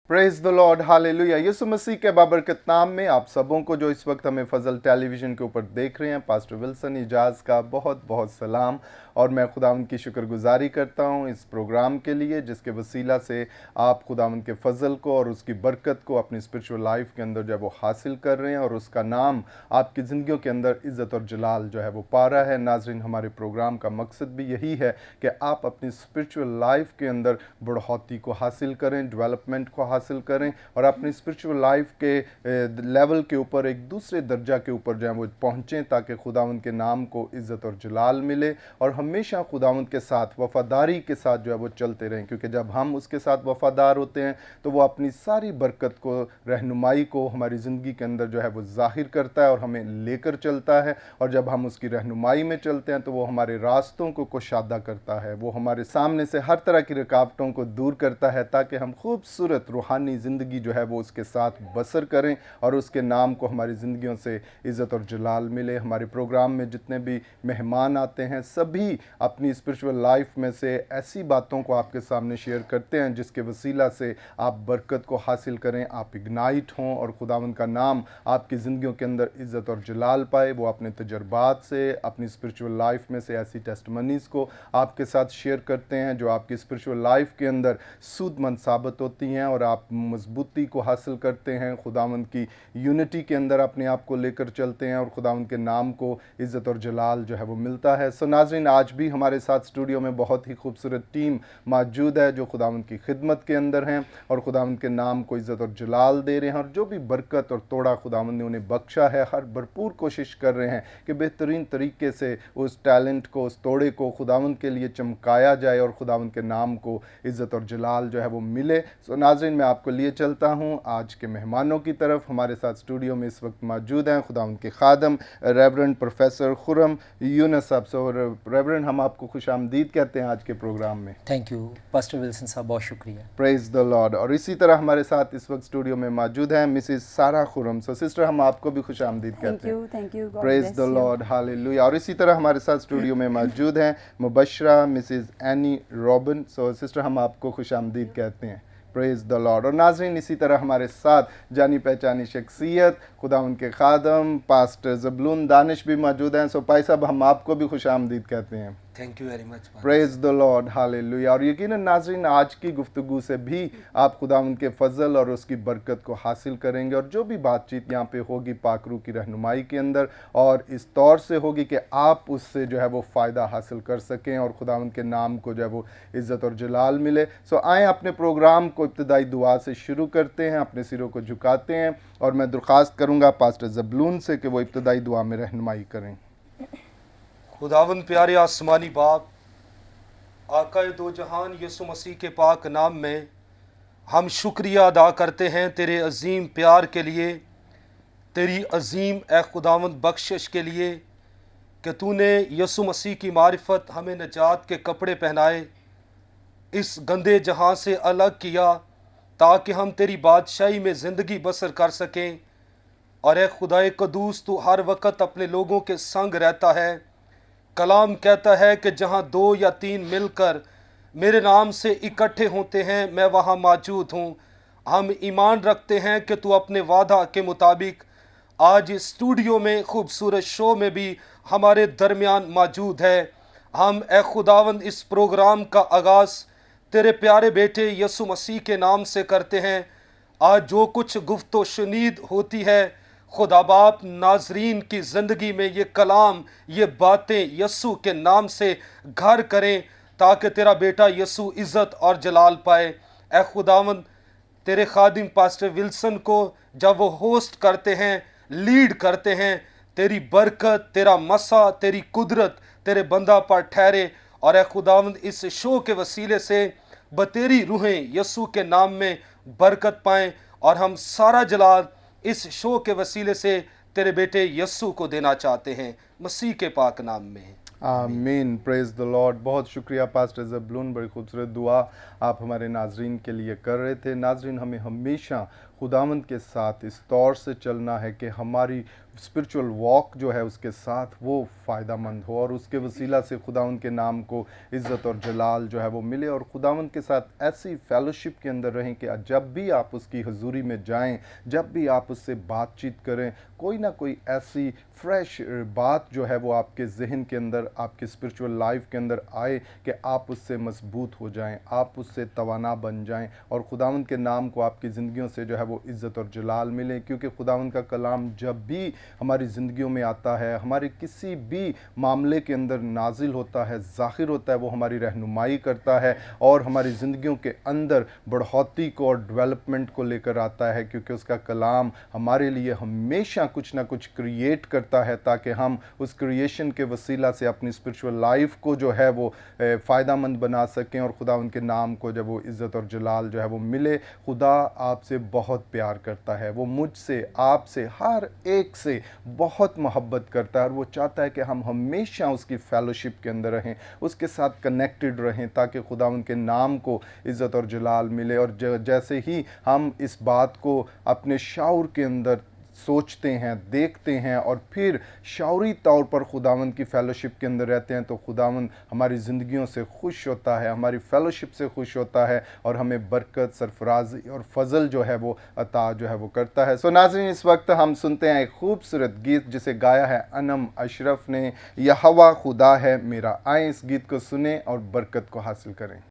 Praise the Lord, hallelujah. यीशु मसीह के बाबरकत नाम में आप सबों को जो इस वक्त हमें फजल टेलीविज़न के ऊपर देख रहे हैं, पास्टर विल्सन इजाज़ का बहुत बहुत सलाम। और मैं खुदावंद की शुक्रगुजारी करता हूँ इस प्रोग्राम के लिए, जिसके वसीला से आप खुदावंद के फजल को और उसकी बरकत को अपनी स्पिरिचुअल लाइफ के अंदर जो है वो हासिल कर रहे हैं, और उसका नाम आपकी ज़िंदगियों के अंदर इज़्ज़त और जलाल जो है वो पा रहा है। नाज़रीन, हमारे प्रोग्राम का मकसद भी यही है कि आप अपनी स्पिरिचुअल लाइफ के अंदर बढ़ोतरी को हासिल करें, डेवलपमेंट को हासिल करें, और अपनी स्पिरिचुअल लाइफ के लेवल के ऊपर एक दूसरे दर्जा के ऊपर जो है वो पहुँचें, ताकि खुदावंद के नाम को इज़्ज़त और जलाल मिले, और हमेशा खुदावंद के साथ वफ़ादारी के साथ जो है वो चलते रहें। क्योंकि जब हम उसके साथ वफ़ादार होते हैं तो वो अपनी सारी बरकत को, रहनुमाई को हमारी ज़िंदगी के अंदर जो है वो ज़ाहिर करता है और हमें लेकर चलता है। और जब हम उसकी रहनुमाई में चलते हैं तो वो हमारे रास्तों को कुशादा करता है, वो हमारे सामने से हर तरह की रुकावटों को दूर करता है, ताकि हम खूबसूरत रूहानी ज़िंदगी जो है वो उसके साथ बसर करें और उसके नाम को हमारी ज़िंदगियों से इज़्ज़त और जलाल मिले। हमारे प्रोग्राम में जितने भी मेहमान आते हैं, सभी अपनी स्पिरिचुअल लाइफ में से ऐसी बातों को आपके सामने शेयर करते हैं जिसके वसीला से आप बरकत को हासिल करें, आप इग्नाइट हों, और खुदावंद का नाम आपकी ज़िंदगियों के अंदर इज़्ज़त और जलाल पाए। वो अपने तजर्बात से, अपनी स्पिरिचुअल लाइफ में से ऐसी टेस्टमनीज़ को आपके साथ शेयर करते हैं जो आपकी स्पिरिचुअल लाइफ के अंदर सूदमंद साबित होती हैं, और आप मजबूती को हासिल करते हैं, खुदावंद की यूनिटी के अंदर अपने आप को लेकर चलते हैं, और खुदावंद के नाम को इज़्ज़त और जलाल जो है वो मिलता है। सो नाज़रीन, आज भी हमारे साथ स्टूडियो में बहुत ही खूबसूरत टीम मौजूद है जो खुदावंद की खिदमत के अंदर हैं और खुदावंद के नाम को इज़्ज़त और जलाल दे रहे हैं, और जो भी बरकत और तोड़ा खुदावंद ने उन्हें बख्शा है, हर भरपूर कोशिश कर रहे हैं कि बेहतरीन तरीके से उस टैलेंट को, उस तोड़े को खुदावंद के लिए चमकाया जाए, और खुदावंद के नाम को इज़्ज़त और जलाल जो है वो मिले। सो नाज़रीन, मैं आपको लिए चलता हूँ आज के मेहमानों की तरफ। हमारे साथ स्टूडियो में इस वक्त मौजूद हैं खुदावंद के खादम रेवरेंड प्रोफेसर खुरम यूनुस साहब। सो रेवरेंड, हम आपको खुश आमदीद कहते हैं आज के प्रोग्राम में। थैंक यू पास्टर विल्सन साहब, बहुत शुक्रिया। Praise the Lord. और इसी तरह हमारे साथ इस वक्त स्टूडियो में मौजूद हैं मिसिस सारा खुरम। सो सिस्टर, हम आपको भी खुश आमदीद कहते हैं। Thank you, praise the Lord, hallelujah. और इसी तरह हमारे साथ स्टूडियो में मौजूद हैं मुबशरा मिसिस एनी रॉबिन। सो सिस्टर, हम आपको खुश आमदीद कहते हैं। Praise the Lord. और नाज़रीन, इसी तरह हमारे साथ जानी पहचानी शख्सियत खुदावंद के खादम पास्टर ज़बलून दानिश भी मौजूद हैं। सो भाई साहब, हम आपको भी खुश आमदीद कहते हैं। Thank you very much. Praise the Lord, hallelujah. और यकीनन नाज़रीन, आज की गुफ्तगू से भी आप खुदावंद के फजल और उसकी बरकत को हासिल करेंगे, और जो भी बातचीत यहाँ पे होगी पाकरू की रहनुमाई के अंदर, और इस तौर से होगी कि आप उससे जो है वो फ़ायदा हासिल कर सकें और खुदावंद के नाम को जो है वो इज़्ज़त और जलाल मिले। सो आएँ अपने प्रोग्राम को इब्तदाई दुआ से शुरू करते हैं, अपने सिरों को झुकाते हैं, और मैं दरख्वास्त करूँगा पास्टर ज़बलून से कि वो इब्तदाई दुआ में रहनुमाई करें। खुदावंद प्यारे आसमानी बाप, आकाए दो जहान यीशु मसीह के पाक नाम में हम शुक्रिया अदा करते हैं तेरे अजीम प्यार के लिए, तेरी अजीम ए खुदावंद बख्शिश के लिए कि तूने यीशु मसीह की मारिफत हमें नजात के कपड़े पहनाए, इस गंदे जहां से अलग किया ताकि हम तेरी बादशाही में ज़िंदगी बसर कर सकें। और ए खुदाए कदूस, तू हर वक्त अपने लोगों के संग रहता है। कलाम कहता है कि जहाँ 2 या 3 मिलकर मेरे नाम से इकट्ठे होते हैं, मैं वहाँ मौजूद हूँ। हम ईमान रखते हैं कि तू अपने वादा के मुताबिक आज इस स्टूडियो में खूबसूरत शो में भी हमारे दरमियान मौजूद है। हम ए खुदावंद इस प्रोग्राम का आगाज़ तेरे प्यारे बेटे यीशु मसीह के नाम से करते हैं। आज जो कुछ गुफ्तो शुनीद होती है, खुदा बाप, नाजरीन की ज़िंदगी में ये कलाम, ये बातें यीशु के नाम से घर करें, ताकि तेरा बेटा यीशु इज़्ज़त और जलाल पाए। ए खुदावंद, तेरे खादिम पास्टर विल्सन को जब वो होस्ट करते हैं, लीड करते हैं, तेरी बरकत, तेरा मसा, तेरी कुदरत तेरे बंदा पर ठहरे। और ए खुदावंद, इस शो के वसीले से बतेरी रूहें यीशु के नाम में बरकत पाएँ, और हम सारा जलाल इस शो के वसीले से तेरे बेटे यीशु को देना चाहते हैं, मसीह के पाक नाम में। आमीन। Praise the Lord. बहुत शुक्रिया पास्टर ज़बलून, बड़ी खूबसूरत दुआ आप हमारे नाजरीन के लिए कर रहे थे। नाजरीन, हमें हमेशा खुदावंद के साथ इस तौर से चलना है कि हमारी स्पिरिचुअल वॉक जो है उसके साथ वो फ़ायदा मंद हो, और उसके वसीला से खुदावंद के नाम को इज़्ज़त और जलाल जो है वो मिले, और खुदावंद के साथ ऐसी फेलोशिप के अंदर रहें कि जब भी आप उसकी हजूरी में जाएं, जब भी आप उससे बातचीत करें, कोई ना कोई ऐसी फ्रेश बात जो है वो आपके जहन के अंदर, आपके स्पिरिचुअल लाइफ के अंदर आए कि आप उससे मजबूत हो जाएं, आप उससे तवाना बन जाएं, और खुदावंद के नाम को आपकी ज़िंदगियों से जो है वो इज़्ज़त और जलाल मिले। क्योंकि खुदावंद का कलाम जब भी हमारी ज़िंदगियों में आता है, हमारे किसी भी मामले के अंदर नाजिल होता है, ज़ाहिर होता है, वो हमारी रहनुमाई करता है और हमारी ज़िंदगियों के अंदर बढ़ोतरी को और डेवलपमेंट को लेकर आता है। क्योंकि उसका कलाम हमारे लिए हमेशा कुछ ना कुछ क्रिएट करता है, ताकि हम उस क्रिएशन के वसीला से अपनी स्पिरिचुअल लाइफ को जो है वो फ़ायदा मंद बना सकें, और खुदा उनके नाम को जब वो इज़्ज़त और जलाल जो है वो मिले। खुदा आपसे बहुत प्यार करता है, वो मुझसे, आपसे, हर एक से बहुत मोहब्बत करता है, और वो चाहता है कि हम हमेशा उसकी फेलोशिप के अंदर रहें, उसके साथ कनेक्टेड रहें, ताकि खुदा उनके नाम को इज़्ज़त और जलाल मिले। और जैसे ही हम इस बात को अपने शाऊर के अंदर सोचते हैं, देखते हैं, और फिर शौरी तौर पर खुदावंद की फ़ेलोशिप के अंदर रहते हैं, तो खुदावंद हमारी ज़िंदगियों से खुश होता है, हमारी फ़ेलोशिप से खुश होता है, और हमें बरकत, सरफराजी और फजल जो है वो अता जो है वो करता है। सो नाज़रीन, इस वक्त हम सुनते हैं एक खूबसूरत गीत जिसे गाया है अनम अशरफ ने, यहोवा खुदा है मेरा। आए इस गीत को सुने और बरकत को हासिल करें।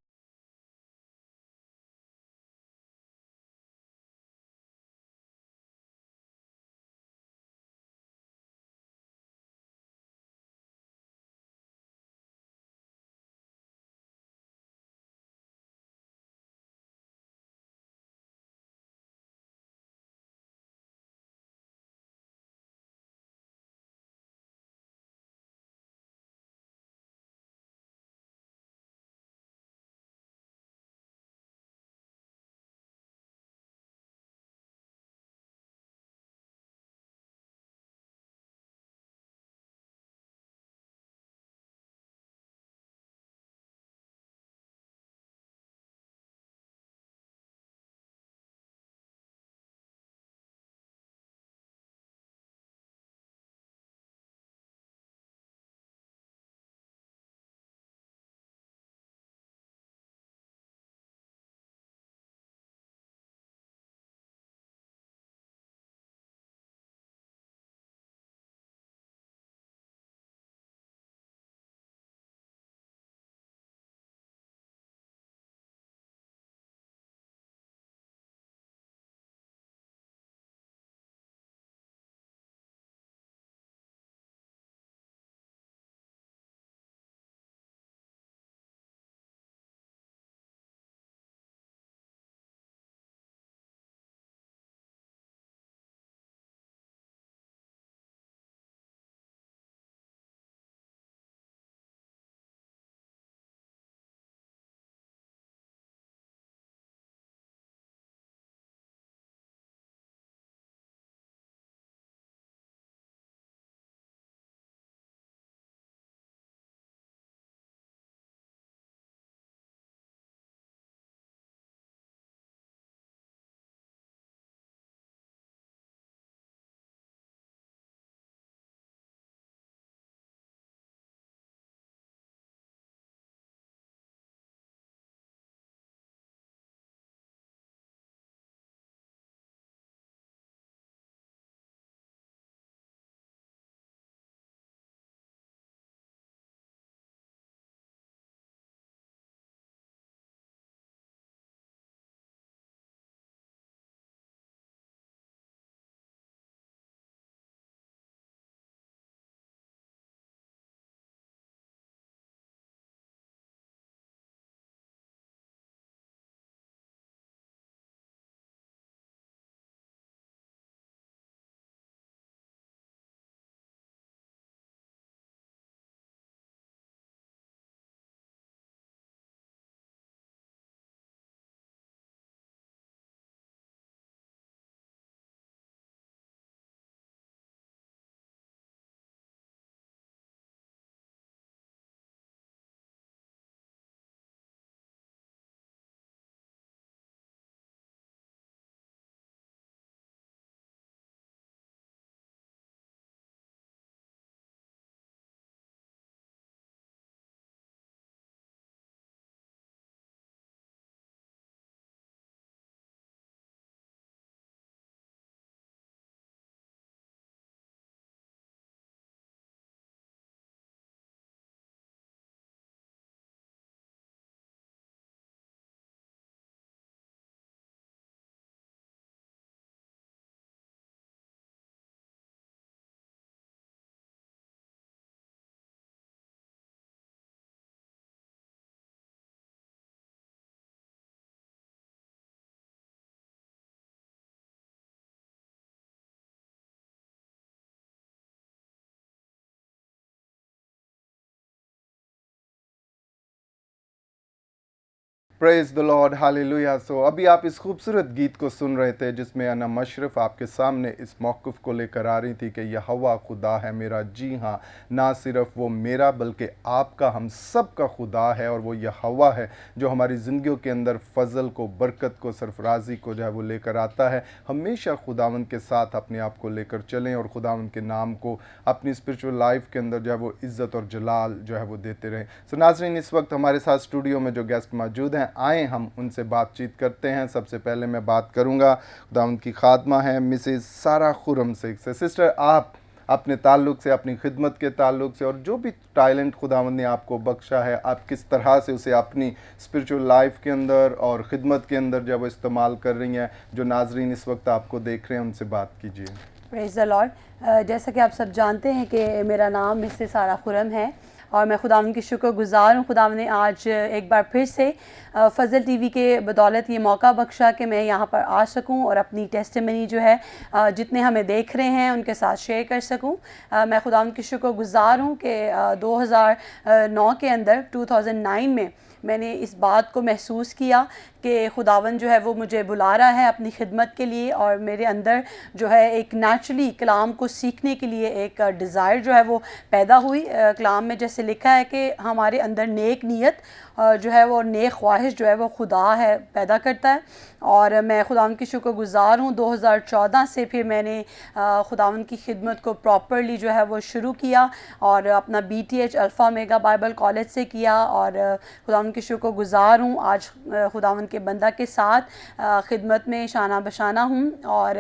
Praise the Lord, hallelujah. So अभी आप इस खूबसूरत गीत को सुन रहे थे जिसमें अना मशरफ आपके सामने इस मौक़िफ़ को लेकर आ रही थी कि यहोवा खुदा है मेरा, जी हाँ, ना सिर्फ वो मेरा बल्कि आपका, हम सब का खुदा है। और वो यहोवा है जो हमारी ज़िंदगियों के अंदर फ़ज़ल को, बरकत को, सरफराजी को जो है वो लेकर आता है। हमेशा खुदावंद के साथ अपने आप को लेकर चलें और खुदावंद के नाम को अपनी स्पिरिचुअल लाइफ के अंदर जो है वो इज़्ज़त और जलाल जो है वो देते रहें। सो नाज़रीन, इस वक्त हमारे साथ स्टूडियो में जो गेस्ट मौजूद हैं, आए हम उनसे बातचीत करते हैं। सबसे पहले मैं बात करूंगा खुदावंद की खादमा है मिसेस सारा खुरम से। सिस्टर, आप अपने ताल्लुक़ से, अपनी खिदमत के ताल्लुक़ से और जो भी टैलेंट खुदावंद ने आपको बख्शा है, आप किस तरह से उसे अपनी स्पिरिचुअल लाइफ के अंदर और ख़िदमत के अंदर जब वो इस्तेमाल कर रही हैं, जो नाज़रीन इस वक्त आपको देख रहे हैं उनसे बात कीजिए। Praise the Lord. जैसा कि आप सब जानते हैं कि मेरा नाम मिसेस सारा खुरम है और मैं खुदावंद की शुक्रगुज़ार हूँ। खुदावंद ने आज एक बार फिर से फ़ज़ल टीवी के बदौलत ये मौका बख्शा कि मैं यहाँ पर आ सकूँ और अपनी टेस्टिमनी जो है जितने हमें देख रहे हैं उनके साथ शेयर कर सकूँ। मैं खुदावंद की शुक्रगुज़ार हूँ कि 2009 के अंदर 2009 में मैंने इस बात को महसूस किया कि खुदावंद जो है वो मुझे बुला रहा है अपनी खिदमत के लिए, और मेरे अंदर जो है एक नेचुरली कलाम को सीखने के लिए एक डिज़ायर जो है वो पैदा हुई। कलाम में जैसे लिखा है कि हमारे अंदर नेक नीयत जो है वो नेक ख्वाहिश जो है वो खुदा है पैदा करता है। और मैं खुदावंद की शुक्रगुज़ार हूँ। 2014 से फिर मैंने खुदावंद की खिदमत को प्रॉपरली जो है वो शुरू किया और अपना BTH alpha mega Bible college से किया, और खुदावंद की शुक्रगुज़ार हूँ आज खुदावंद के बंदा के साथ खिदमत में शाना बशाना हूँ। और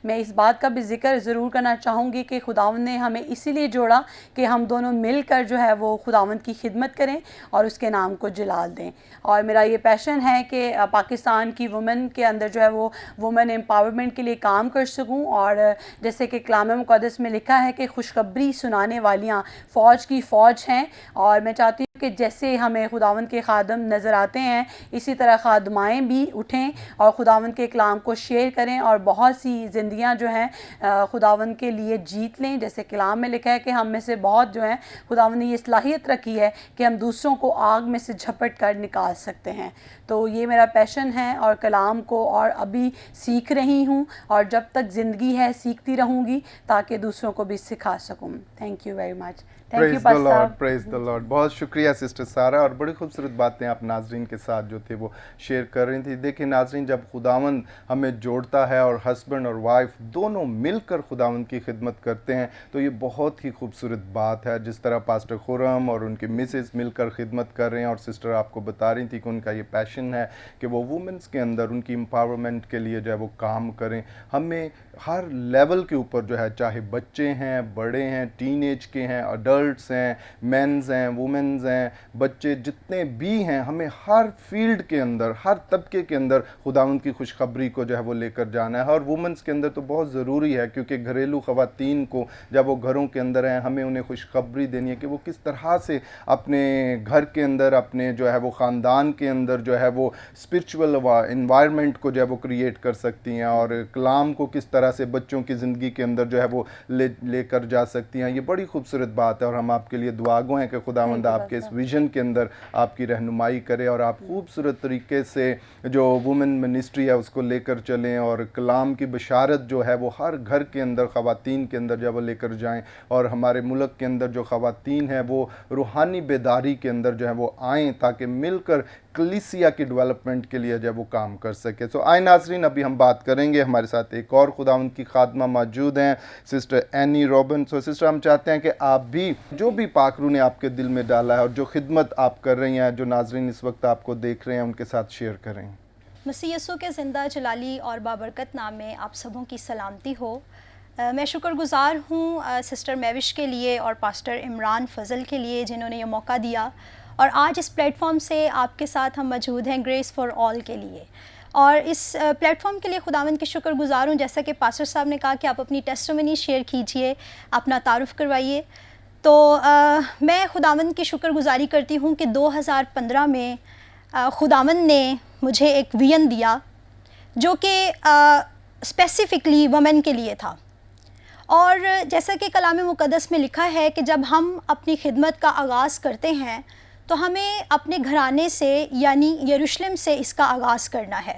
मैं इस बात का भी ज़िक्र ज़रूर करना चाहूँगी कि खुदावंद ने हमें इसीलिए जोड़ा कि हम दोनों मिलकर जो है वो खुदावंद की खिदमत करें और उसके नाम को जलाल दें। और मेरा ये पैशन है कि पाकिस्तान की वुमेन के अंदर जो है वो वुमेन एम्पावरमेंट के लिए काम कर सकूं। और जैसे कि कलाम मुक़द्दस में लिखा है कि खुशखबरी सुनाने वालियाँ फ़ौज की फ़ौज हैं, और मैं चाहती हूँ कि जैसे हमें खुदावंद के खादम नज़र आते हैं इसी तरह खादमाएँ भी उठें और खुदावंद के कलाम को शेयर करें और बहुत सी ज़िंदगियाँ जो हैं खुदावंद के लिए जीत लें। जैसे कलाम में लिखा है कि हम में से बहुत जो हैं खुदावंद ने ये सलाहियत रखी है कि हम दूसरों को आग में से झपट कर निकाल सकते हैं। तो ये मेरा पैशन है और कलाम को और अभी सीख रही हूँ, और जब तक ज़िंदगी है सीखती रहूँगी ताकि दूसरों को भी सिखा सकूँ। Thank you very much. Praise the Lord, praise the Lord. बहुत शुक्रिया सिस्टर सारा, और बड़ी खूबसूरत बातें आप नाजरीन के साथ जो थे वो शेयर कर रही थी। देखिए नाजरीन, जब खुदावंद हमें जोड़ता है और हस्बैंड और वाइफ दोनों मिलकर खुदावंद की खिदमत करते हैं तो ये बहुत ही खूबसूरत बात है। जिस तरह पास्टर खुरम और उनके मिसेस मिलकर खिदमत कर रहे हैं, और सिस्टर आपको बता रही थी कि उनका ये पैशन है कि वो वुमेंस के अंदर उनकी एम्पावरमेंट के लिए जो है वो काम करें। हमें हर लेवल के ऊपर जो है, चाहे बच्चे हैं, बड़े हैं, टीनेज के हैं, अडल्ट्स हैं, मेंस हैं, वुमेन्स हैं, बच्चे जितने भी हैं, हमें हर फील्ड के अंदर, हर तबके के अंदर खुदावंद की खुशखबरी को जो है वो लेकर जाना है। और वुमेन्स के अंदर तो बहुत ज़रूरी है, क्योंकि घरेलू ख़वातीन को जब वो घरों के अंदर हैं हमें उन्हें खुशखबरी देनी है कि वो किस तरह से अपने घर के अंदर, अपने जो है वो ख़ानदान के अंदर जो है वो स्पिरिचुअल इन्वायरमेंट को जो है वो क्रिएट कर सकती हैं, और कलाम को किस तरह से बच्चों की ज़िंदगी के अंदर जो है वो लेकर जा सकती हैं। ये बड़ी खूबसूरत बात है, और हम आपके लिए दुआगो हैं कि खुदावंद आपके इस विज़न के अंदर आपकी रहनुमाई करे और आप खूबसूरत तरीके से जो वुमेन मिनिस्ट्री है उसको लेकर चलें, और कलाम की बशारत जो है वो हर घर के अंदर ख़वातीन के अंदर जब वो लेकर जाएं, और हमारे मुल्क के अंदर जो ख़वातीन हैं वो रूहानी बेदारी के अंदर जो है वो आएँ, ताकि मिलकर कलीसिया की डेवलपमेंट के लिए जब वो काम कर सके। तो आए नाजरीन, अभी हम बात करेंगे, हमारे साथ एक और खुदावंद की खादमा मौजूद हैं, सिस्टर एनी रॉबिन। तो सिस्टर, हम चाहते हैं कि आप भी जो भी पाकरू ने आपके दिल में डाला है और जो खिदमत आप कर रही हैं, जो नाजरीन इस वक्त आपको देख रहे हैं, उनके साथ शेयर करें। मसीह यीशु के ज़िंदा जलाली और बाबरकत नाम में आप सबों की सलामती हो। मैं शुक्रगुज़ार हूँ सिस्टर मैविश के लिए और पास्टर इमरान फ़ज़ल के लिए जिन्होंने ये मौका दिया, और आज इस प्लेटफॉर्म से आपके साथ हम मौजूद हैं ग्रेस फॉर ऑल के लिए। और इस प्लेटफॉर्म के लिए खुदावंद की शुक्रगुज़ार हूँ। जैसा कि पास्टर साहब ने कहा कि आप अपनी टेस्टिमनी शेयर कीजिए, अपना तारुफ़ करवाइए। तो मैं खुदावंद की शुक्रगुज़ारी करती हूँ कि 2015 में खुदावंद ने मुझे एक विज़न दिया जो कि स्पेसिफ़िकली वुमेन के लिए था। और जैसा कि कलाम मुक़द्दस में लिखा है कि जब हम अपनी खिदमत का आगाज़ करते हैं تو ہمیں اپنے گھرانے سے یعنی یروشلم سے اس کا آغاز کرنا ہے۔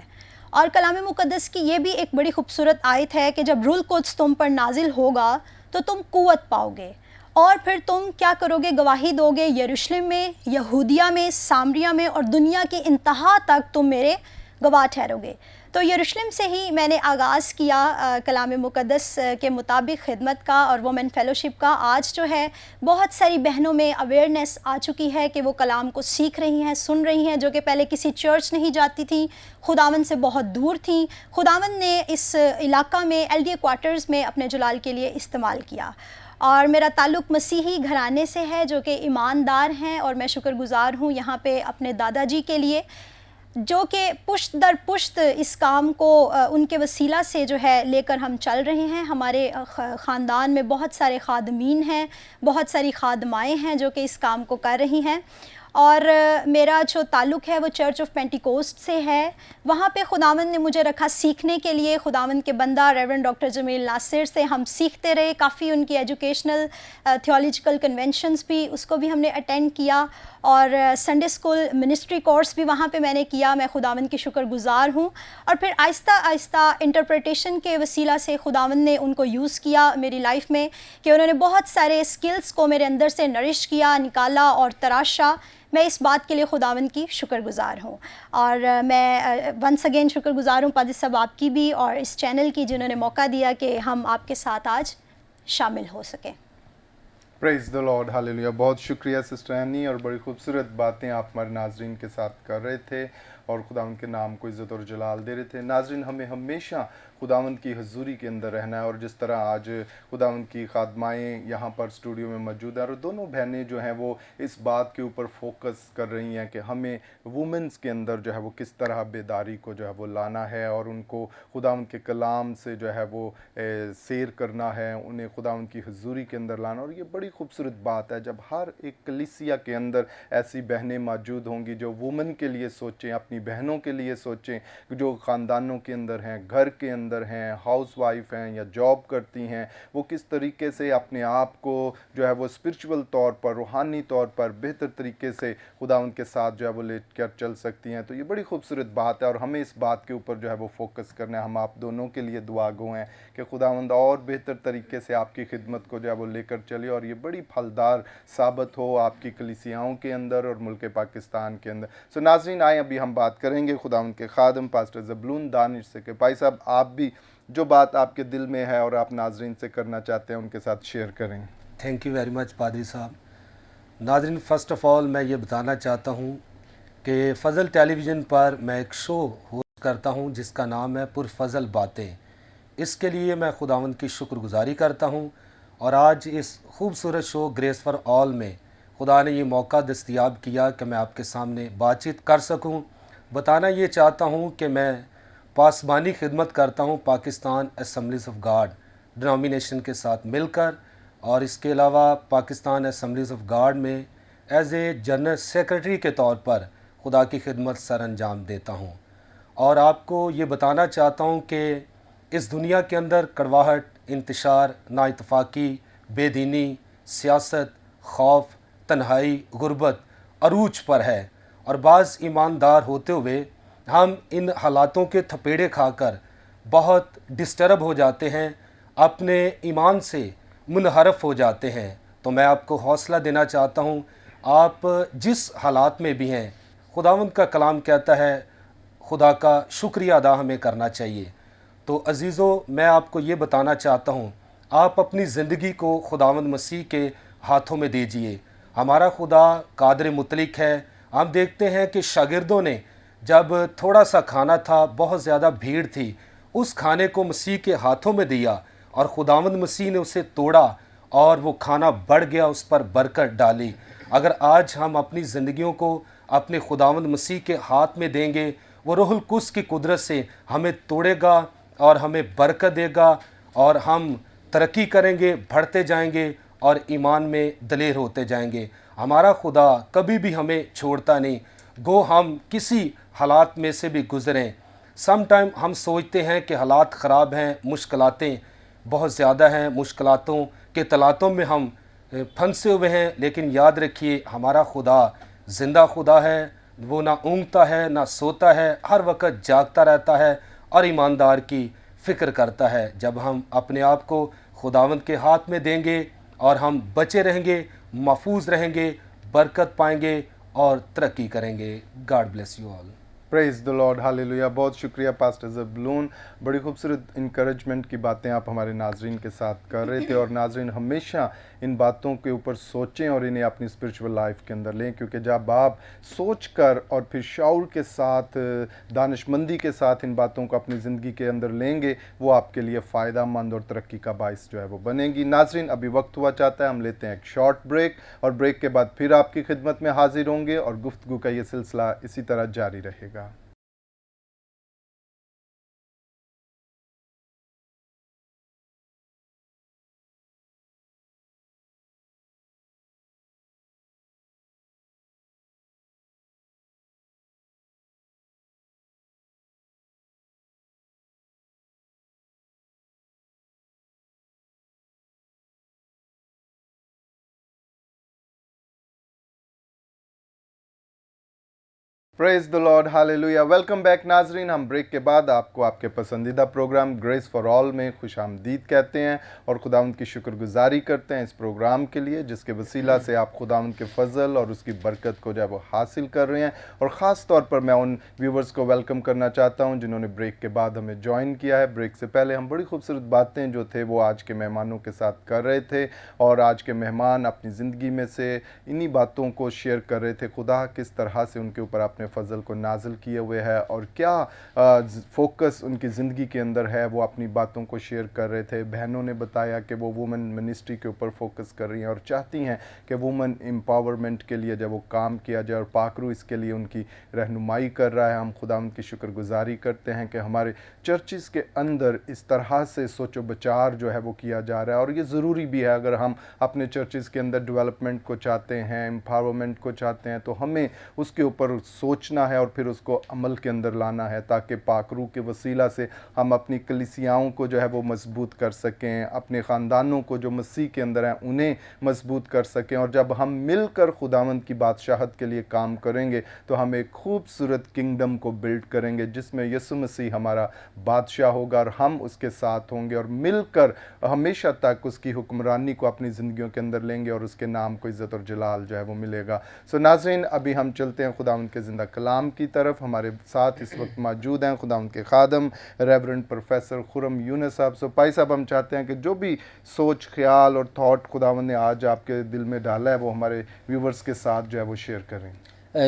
اور کلام مقدس کی یہ بھی ایک بڑی خوبصورت آیت ہے کہ جب روح القدس تم پر نازل ہوگا تو تم قوت پاؤ گے، اور پھر تم کیا کرو گے؟ گواہی دو گے یروشلم میں، یہودیہ میں، سامریہ میں، اور دنیا کی انتہا تک تم میرے گواہ ٹھہرو گے۔ تو یروشلم سے ہی میں نے آغاز کیا کلام مقدس کے مطابق خدمت کا اور وومن فیلوشپ کا۔ آج جو ہے بہت ساری بہنوں میں اویئرنیس آ چکی ہے کہ وہ کلام کو سیکھ رہی ہیں، سن رہی ہیں، جو کہ پہلے کسی چرچ نہیں جاتی تھیں، خداوند سے بہت دور تھیں۔ خداوند نے اس علاقہ میں LDA کوارٹرز میں اپنے جلال کے لیے استعمال کیا، اور میرا تعلق مسیحی گھرانے سے ہے جو کہ ایماندار ہیں، اور میں شکر گزار ہوں یہاں پہ اپنے دادا جی کے لیے جو کہ پشت در پشت اس کام کو ان کے وسیلہ سے جو ہے لے کر ہم چل رہے ہیں۔ ہمارے خاندان میں بہت سارے خادمین ہیں، بہت ساری خادمائیں ہیں جو کہ اس کام کو کر رہی ہیں، اور میرا جو تعلق ہے وہ چرچ آف پینٹیکوسٹ سے ہے۔ وہاں پہ خداوند نے مجھے رکھا سیکھنے کے لیے۔ خداوند کے بندہ ریورنڈ ڈاکٹر جمیل ناصر سے ہم سیکھتے رہے کافی، ان کی ایجوکیشنل تھیولوجیکل کنونشنز بھی، اس کو بھی ہم نے اٹینڈ کیا، اور سنڈے اسکول منسٹری کورس بھی وہاں پہ میں نے کیا۔ میں خداوند کی شکر گزار ہوں، اور پھر آہستہ آہستہ انٹرپریٹیشن کے وسیلہ سے خداوند نے ان کو یوز کیا میری لائف میں، کہ انہوں نے بہت سارے سکلز کو میرے اندر سے نرش کیا، نکالا اور تراشا۔ میں اس بات کے لیے خداوند کی شکر گزار ہوں، اور میں ونس اگین شکر گزار ہوں پادری صاحب آپ کی بھی، اور اس چینل کی جنہوں نے موقع دیا کہ ہم آپ کے ساتھ آج شامل ہو سکیں۔ پریز دی لارڈ، ہاللیلویہ۔ بہت شکریہ سسٹر اینی، اور بڑی خوبصورت باتیں آپ ہمارے ناظرین کے ساتھ کر رہے تھے اور خداوند کے نام کو عزت اور جلال دے رہے تھے۔ ناظرین، ہمیں ہمیشہ خداوند کی حضوری کے اندر رہنا ہے، اور جس طرح آج خداوند کی خادمائیں یہاں پر اسٹوڈیو میں موجود ہیں، اور دونوں بہنیں جو ہیں وہ اس بات کے اوپر فوکس کر رہی ہیں کہ ہمیں وومنس کے اندر جو ہے وہ کس طرح بیداری کو جو ہے وہ لانا ہے، اور ان کو خداوند کے کلام سے جو ہے وہ سیر کرنا ہے، انہیں خداوند کی حضوری کے اندر لانا۔ اور یہ بڑی خوبصورت بات ہے جب ہر ایک کلیسیا کے اندر ایسی بہنیں موجود ہوں گی جو وومن کے لیے سوچیں، اپنی بہنوں کے لیے سوچیں، جو خاندانوں کے اندر ہیں، گھر کے اندر ہیں، ہاؤس وائف ہیں یا جاب کرتی ہیں، وہ کس طریقے سے اپنے آپ کو جو ہے وہ اسپرچول طور پر، روحانی طور پر بہتر طریقے سے خداوند کے ساتھ جو ہے وہ لے کر چل سکتی ہیں۔ تو یہ بڑی خوبصورت بات ہے، اور ہمیں اس بات کے اوپر جو ہے وہ فوکس کرنا ہے۔ ہم آپ دونوں کے لیے دعا گو ہیں کہ خداوند اور بہتر طریقے سے آپ کی خدمت کو جو ہے وہ لے کر چلے، اور یہ بڑی پھلدار ثابت ہو آپ کی کلیسیاؤں کے اندر اور ملک پاکستان کے اندر۔ ناظرین، آئیں ابھی ہم بات کریں گے خداوند کے خادم پاسٹر زبلون دانش سے کہ بھائی صاحب آپ بھی جو بات آپ کے دل میں ہے اور آپ ناظرین سے کرنا چاہتے ہیں ان کے ساتھ شیئر کریں۔ تھینک یو ویری مچ پادری صاحب۔ ناظرین، فرسٹ آف آل میں یہ بتانا چاہتا ہوں کہ فضل ٹیلی ویژن پر میں ایک شو ہوسٹ کرتا ہوں جس کا نام ہے پرفضل باتیں۔ اس کے لیے میں خداوند کی شکر گزاری کرتا ہوں، اور آج اس خوبصورت شو گریس فار آل میں خدا نے یہ موقع دستیاب کیا کہ میں آپ کے سامنے بات چیت کر سکوں۔ بتانا یہ چاہتا ہوں کہ میں پاسبانی خدمت کرتا ہوں Pakistan assemblies of God denomination کے ساتھ مل کر، اور اس کے علاوہ پاکستان اسمبلیز آف گاڈ میں ایز اے جنرل سیکرٹری کے طور پر خدا کی خدمت سر انجام دیتا ہوں۔ اور آپ کو یہ بتانا چاہتا ہوں کہ اس دنیا کے اندر کڑواہٹ، انتشار، نا اتفاقی، بے دینی، سیاست، خوف، تنہائی، غربت عروج پر ہے، اور بعض ایماندار ہوتے ہوئے ہم ان حالاتوں کے تھپیڑے کھا کر بہت ڈسٹرب ہو جاتے ہیں، اپنے ایمان سے منحرف ہو جاتے ہیں۔ تو میں آپ کو حوصلہ دینا چاہتا ہوں، آپ جس حالات میں بھی ہیں، خداوند کا کلام کہتا ہے خدا کا شکریہ ادا ہمیں کرنا چاہیے۔ تو عزیزو، میں آپ کو یہ بتانا چاہتا ہوں، آپ اپنی زندگی کو خداوند مسیح کے ہاتھوں میں دیجئے۔ ہمارا خدا قادر مطلق ہے۔ ہم دیکھتے ہیں کہ شاگردوں نے جب تھوڑا سا کھانا تھا، بہت زیادہ بھیڑ تھی، اس کھانے کو مسیح کے ہاتھوں میں دیا، اور خداوند مسیح نے اسے توڑا، اور وہ کھانا بڑھ گیا، اس پر برکت ڈالی۔ اگر آج ہم اپنی زندگیوں کو اپنے خداوند مسیح کے ہاتھ میں دیں گے، وہ روح القدس کی قدرت سے ہمیں توڑے گا اور ہمیں برکت دے گا، اور ہم ترقی کریں گے، بڑھتے جائیں گے، اور ایمان میں دلیر ہوتے جائیں گے۔ ہمارا خدا کبھی بھی ہمیں چھوڑتا نہیں، گو ہم کسی حالات میں سے بھی گزریں۔ سم ٹائم ہم سوچتے ہیں کہ حالات خراب ہیں، مشکلاتیں بہت زیادہ ہیں، مشکلاتوں کے تلاتوں میں ہم پھنسے ہوئے ہیں، لیکن یاد رکھیے ہمارا خدا زندہ خدا ہے، وہ نہ اونگتا ہے نہ سوتا ہے، ہر وقت جاگتا رہتا ہے اور ایماندار کی فکر کرتا ہے۔ جب ہم اپنے آپ کو خداوند کے ہاتھ میں دیں گے اور ہم بچے رہیں گے، محفوظ رہیں گے، برکت پائیں گے اور ترقی کریں گے۔ God bless you all. Praise the Lord, hallelujah. بہت شکریہ پاسٹر زبلون، بڑی خوبصورت انکریجمنٹ کی باتیں آپ ہمارے ناظرین کے ساتھ کر رہے تھے، اور ناظرین ہمیشہ ان باتوں کے اوپر سوچیں اور انہیں اپنی اسپرچول لائف کے اندر لیں، کیونکہ جب آپ سوچ کر اور پھر شعور کے ساتھ، دانش مندی کے ساتھ ان باتوں کو اپنی زندگی کے اندر لیں گے، وہ آپ کے لیے فائدہ مند اور ترقی کا باعث جو ہے وہ بنے گی۔ ناظرین ابھی وقت ہوا چاہتا ہے، ہم لیتے ہیں ایک شارٹ بریک، اور بریک کے بعد پھر آپ کی خدمت میں حاضر ہوں گے، اور گفتگو کا یہ سلسلہ اسی طرح جاری رہے گا۔ پریز دی لارڈ، ہاللیلویا۔ ویلکم بیک ناظرین، ہم بریک کے بعد آپ کو آپ کے پسندیدہ پروگرام گریس فار آل میں خوش آمدید کہتے ہیں، اور خداوند کی شکر گزاری کرتے ہیں اس پروگرام کے لیے جس کے وسیلہ سے آپ خداوند کے فضل اور اس کی برکت کو جو ہے وہ حاصل کر رہے ہیں۔ اور خاص طور پر میں ان ویورز کو ویلکم کرنا چاہتا ہوں جنہوں نے بریک کے بعد ہمیں جوائن کیا ہے۔ بریک سے پہلے ہم بڑی خوبصورت باتیں جو تھے وہ آج کے مہمانوں کے ساتھ کر رہے تھے، اور آج کے مہمان اپنی زندگی میں سے انہی باتوں کو شیئر کر رہے تھے، خدا کس طرح سے ان کے اوپر اپنے فضل کو نازل کیے ہوئے ہے، اور کیا فوکس ان کی زندگی کے اندر ہے، وہ اپنی باتوں کو شیئر کر رہے تھے۔ بہنوں نے بتایا کہ وہ وومن منسٹری کے اوپر فوکس کر رہی ہیں اور چاہتی ہیں کہ وومن امپاورمنٹ کے لیے جب وہ کام کیا جائے، اور پاکرو اس کے لیے ان کی رہنمائی کر رہا ہے۔ ہم خدا ان کی شکر گزاری کرتے ہیں کہ ہمارے چرچز کے اندر اس طرح سے سوچ و بچار جو ہے وہ کیا جا رہا ہے، اور یہ ضروری بھی ہے۔ اگر ہم اپنے چرچز کے اندر ڈیولپمنٹ کو چاہتے ہیں، امپاورمنٹ کو چاہتے ہیں، تو ہمیں اس کے اوپر سوچنا ہے اور پھر اس کو عمل کے اندر لانا ہے، تاکہ پاک روح کے وسیلہ سے ہم اپنی کلیسیاؤں کو جو ہے وہ مضبوط کر سکیں، اپنے خاندانوں کو جو مسیح کے اندر ہیں انہیں مضبوط کر سکیں۔ اور جب ہم مل کر خداوند کی بادشاہت کے لیے کام کریں گے تو ہم ایک خوبصورت کنگڈم کو بلڈ کریں گے جس میں یسوع مسیح ہمارا بادشاہ ہوگا، اور ہم اس کے ساتھ ہوں گے، اور مل کر ہمیشہ تک اس کی حکمرانی کو اپنی زندگیوں کے اندر لیں گے، اور اس کے نام کو عزت اور جلال جو ہے وہ ملے گا۔ ناظرین ابھی ہم چلتے ہیں خداوند کے زندہ کلام کی طرف۔ ہمارے ساتھ اس وقت موجود ہیں خداوند کے خادم ریورنڈ پروفیسر خرم یونس صاحب۔ پائی صاحب، ہم چاہتے ہیں کہ جو بھی سوچ، خیال اور تھاٹ خداوند نے آج آپ کے دل میں ڈالا ہے وہ ہمارے ویورز کے ساتھ جو ہے وہ شیئر کریں۔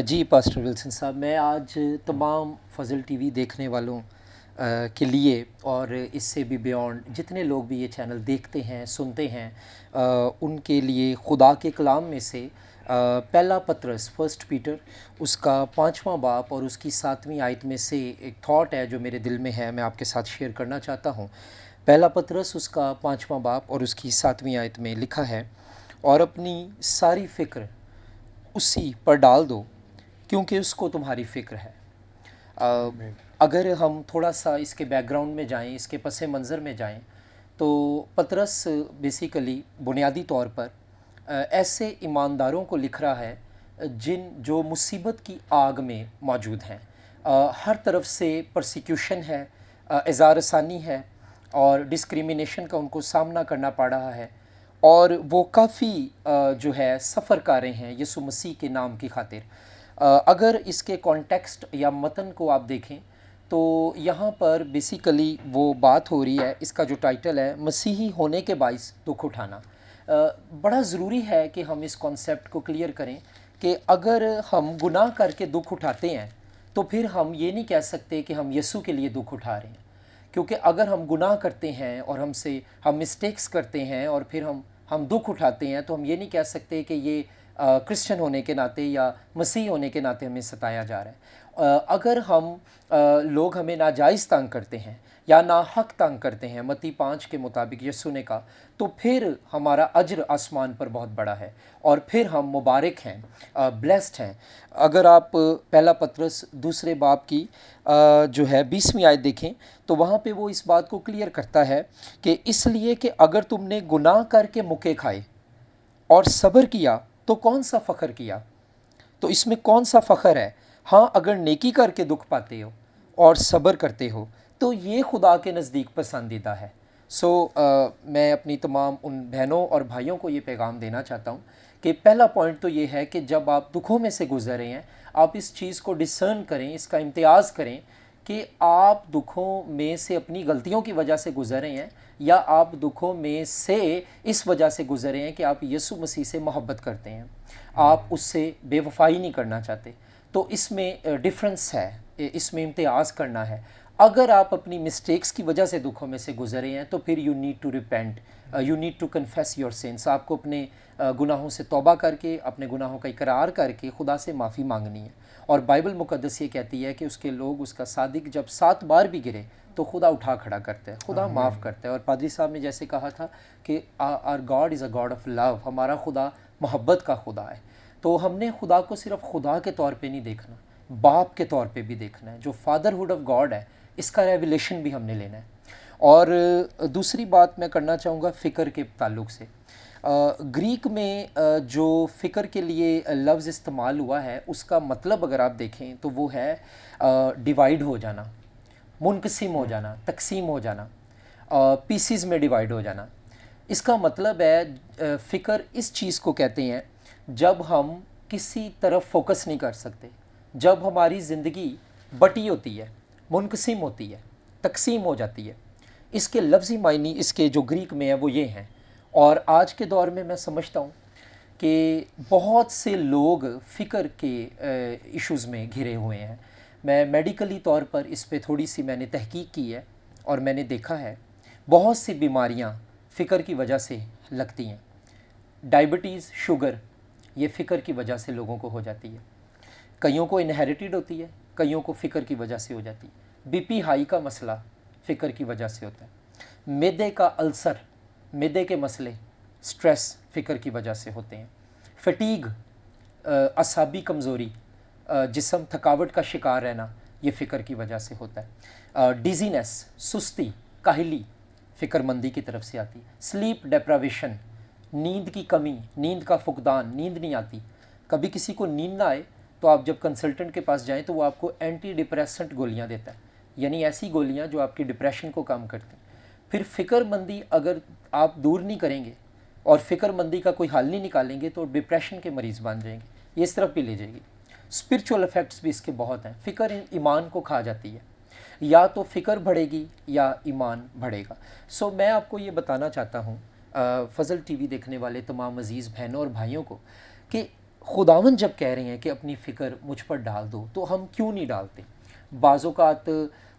جی پاسٹر ولسن صاحب، میں آج تمام فضل ٹی وی دیکھنے والوں کے لیے، اور اس سے بھی بیونڈ جتنے لوگ بھی یہ چینل دیکھتے ہیں، سنتے ہیں، ان کے لیے خدا کے کلام میں سے پہلا پطرس، فرسٹ پیٹر، اس کا 5واں باب اور اس کی 7ویں آیت میں سے ایک تھاٹ ہے جو میرے دل میں ہے، میں آپ کے ساتھ شیئر کرنا چاہتا ہوں۔ پہلا پطرس اس کا 5واں باب اور اس کی 7ویں آیت میں لکھا ہے، اور اپنی ساری فکر اسی پر ڈال دو کیونکہ اس کو تمہاری فکر ہے۔ اگر ہم تھوڑا سا اس کے بیک گراؤنڈ میں جائیں، اس کے پس منظر میں جائیں، تو پطرس بیسیکلی بنیادی طور پر ایسے ایمانداروں کو لکھ رہا ہے جو مصیبت کی آگ میں موجود ہیں۔ ہر طرف سے پرسیکیوشن ہے، اظہار ثانی ہے، اور ڈسکریمنیشن کا ان کو سامنا کرنا پڑ رہا ہے، اور وہ کافی جو ہے سفر کر رہے ہیں یسوع مسیح کے نام کی خاطر۔ اگر اس کے کانٹیکسٹ یا متن کو آپ دیکھیں تو یہاں پر بیسیکلی وہ بات ہو رہی ہے، اس کا جو ٹائٹل ہے مسیحی ہونے کے باعث دکھ اٹھانا۔ بڑا ضروری ہے کہ ہم اس کانسیپٹ کو کلیئر کریں کہ اگر ہم گناہ کر کے دکھ اٹھاتے ہیں تو پھر ہم یہ نہیں کہہ سکتے کہ ہم یسوع کے لیے دکھ اٹھا رہے ہیں، کیونکہ اگر ہم گناہ کرتے ہیں اور ہم مسٹیکس کرتے ہیں اور پھر ہم دکھ اٹھاتے ہیں تو ہم یہ نہیں کہہ سکتے کہ یہ کرسچن ہونے کے ناطے یا مسیح ہونے کے ناطے ہمیں ستایا جا رہا ہے۔ اگر لوگ ہمیں ناجائز تنگ کرتے ہیں یا ناحق تنگ کرتے ہیں متی 5 کے مطابق یسوع نے کہا، تو پھر ہمارا اجر آسمان پر بہت بڑا ہے، اور پھر ہم مبارک ہیں، بلیسڈ ہیں۔ اگر آپ پہلا پطرس 2 باب کی جو ہے 20ویں آیت دیکھیں تو وہاں پہ وہ اس بات کو کلیئر کرتا ہے کہ اس لیے کہ اگر تم نے گناہ کر کے مکے کھائے اور صبر کیا تو کون سا فخر کیا۔ تو اس میں کون سا فخر ہے؟ ہاں اگر نیکی کر کے دکھ پاتے ہو اور صبر کرتے ہو تو یہ خدا کے نزدیک پسندیدہ ہے۔ میں اپنی تمام ان بہنوں اور بھائیوں کو یہ پیغام دینا چاہتا ہوں کہ پہلا پوائنٹ تو یہ ہے کہ جب آپ دکھوں میں سے گزر رہے ہیں آپ اس چیز کو ڈسرن کریں، اس کا امتیاز کریں کہ آپ دکھوں میں سے اپنی غلطیوں کی وجہ سے گزر رہے ہیں یا آپ دکھوں میں سے اس وجہ سے گزر رہے ہیں کہ آپ یسوع مسیح سے محبت کرتے ہیں، آپ اس سے بے وفائی نہیں کرنا چاہتے۔ تو اس میں ڈفرنس ہے، اس میں امتیاز کرنا ہے۔ اگر آپ اپنی مسٹیکس کی وجہ سے دکھوں میں سے گزرے ہیں تو پھر you need to repent, you need to confess your sins, آپ کو اپنے گناہوں سے توبہ کر کے، اپنے گناہوں کا اقرار کر کے خدا سے معافی مانگنی ہے۔ اور بائبل مقدس یہ کہتی ہے کہ اس کے لوگ، اس کا صادق جب 7 بار بھی گرے تو خدا اٹھا کھڑا کرتا ہے، خدا معاف کرتا ہے۔ اور پادری صاحب نے جیسے کہا تھا کہ our God is a God of love, ہمارا خدا محبت کا خدا ہے۔ تو ہم نے خدا کو صرف خدا کے طور پہ نہیں دیکھنا، باپ کے طور پہ بھی دیکھنا ہے، جو فادرہڈ آف گاڈ ہے اس کا ریویلیشن بھی ہم نے لینا ہے۔ اور دوسری بات میں کرنا چاہوں گا فکر کے تعلق سے۔ گریک میں جو فکر کے لیے لفظ استعمال ہوا ہے اس کا مطلب اگر آپ دیکھیں تو وہ ہے ڈیوائیڈ ہو جانا، منقسم ہو جانا، تقسیم ہو جانا، پیسز میں ڈیوائیڈ ہو جانا۔ اس کا مطلب ہے فکر اس چیز کو کہتے ہیں جب ہم کسی طرف فوکس نہیں کر سکتے، جب ہماری زندگی بٹی ہوتی ہے، منقسم ہوتی ہے، تقسیم ہو جاتی ہے۔ اس کے لفظی معنی اس کے جو گریک میں ہیں وہ یہ ہیں۔ اور آج کے دور میں سمجھتا ہوں کہ بہت سے لوگ فکر کے ایشوز میں گھرے ہوئے ہیں۔ میں میڈیکلی طور پر اس پہ تھوڑی سی میں نے تحقیق کی ہے اور میں نے دیکھا ہے بہت سی بیماریاں فکر کی وجہ سے لگتی ہیں۔ ڈائبٹیز، شوگر، یہ فکر کی وجہ سے لوگوں کو ہو جاتی ہے۔ کئیوں کو انہیریٹڈ ہوتی ہے، کئیوں کو فکر کی وجہ سے ہو جاتی ہے۔ بی پی ہائی کا مسئلہ فکر کی وجہ سے ہوتا ہے۔ معدے کا السر، معدے کے مسئلے، سٹریس فکر کی وجہ سے ہوتے ہیں۔ فٹیگ، اعصابی کمزوری، جسم تھکاوٹ کا شکار رہنا، یہ فکر کی وجہ سے ہوتا ہے۔ ڈیزینس، سستی، کاہلی فکر مندی کی طرف سے آتی ہے۔ سلیپ ڈیپراویشن، نیند کی کمی، نیند کا فقدان، نیند نہیں آتی۔ کبھی کسی کو نیند نہ آئے تو آپ جب کنسلٹنٹ کے پاس جائیں تو وہ آپ کو اینٹی ڈپریسنٹ گولیاں دیتا ہے، یعنی ایسی گولیاں جو آپ کی ڈپریشن کو کم کرتی ہیں۔ پھر فکر مندی اگر آپ دور نہیں کریں گے اور فکر مندی کا کوئی حل نہیں نکالیں گے تو ڈپریشن کے مریض بن جائیں گے، یہ اس طرف بھی لے جائے گی۔ اسپرچول افیکٹس بھی اس کے بہت ہیں۔ فکر ایمان کو کھا جاتی ہے، یا تو فکر بڑھے گی یا ایمان بڑھے گا۔ میں آپ کو یہ بتانا چاہتا ہوں فضل ٹی وی دیکھنے والے تمام عزیز بہنوں اور بھائیوں کو کہ خداوند جب کہہ رہے ہیں کہ اپنی فکر مجھ پر ڈال دو تو ہم کیوں نہیں ڈالتے؟ بعض اوقات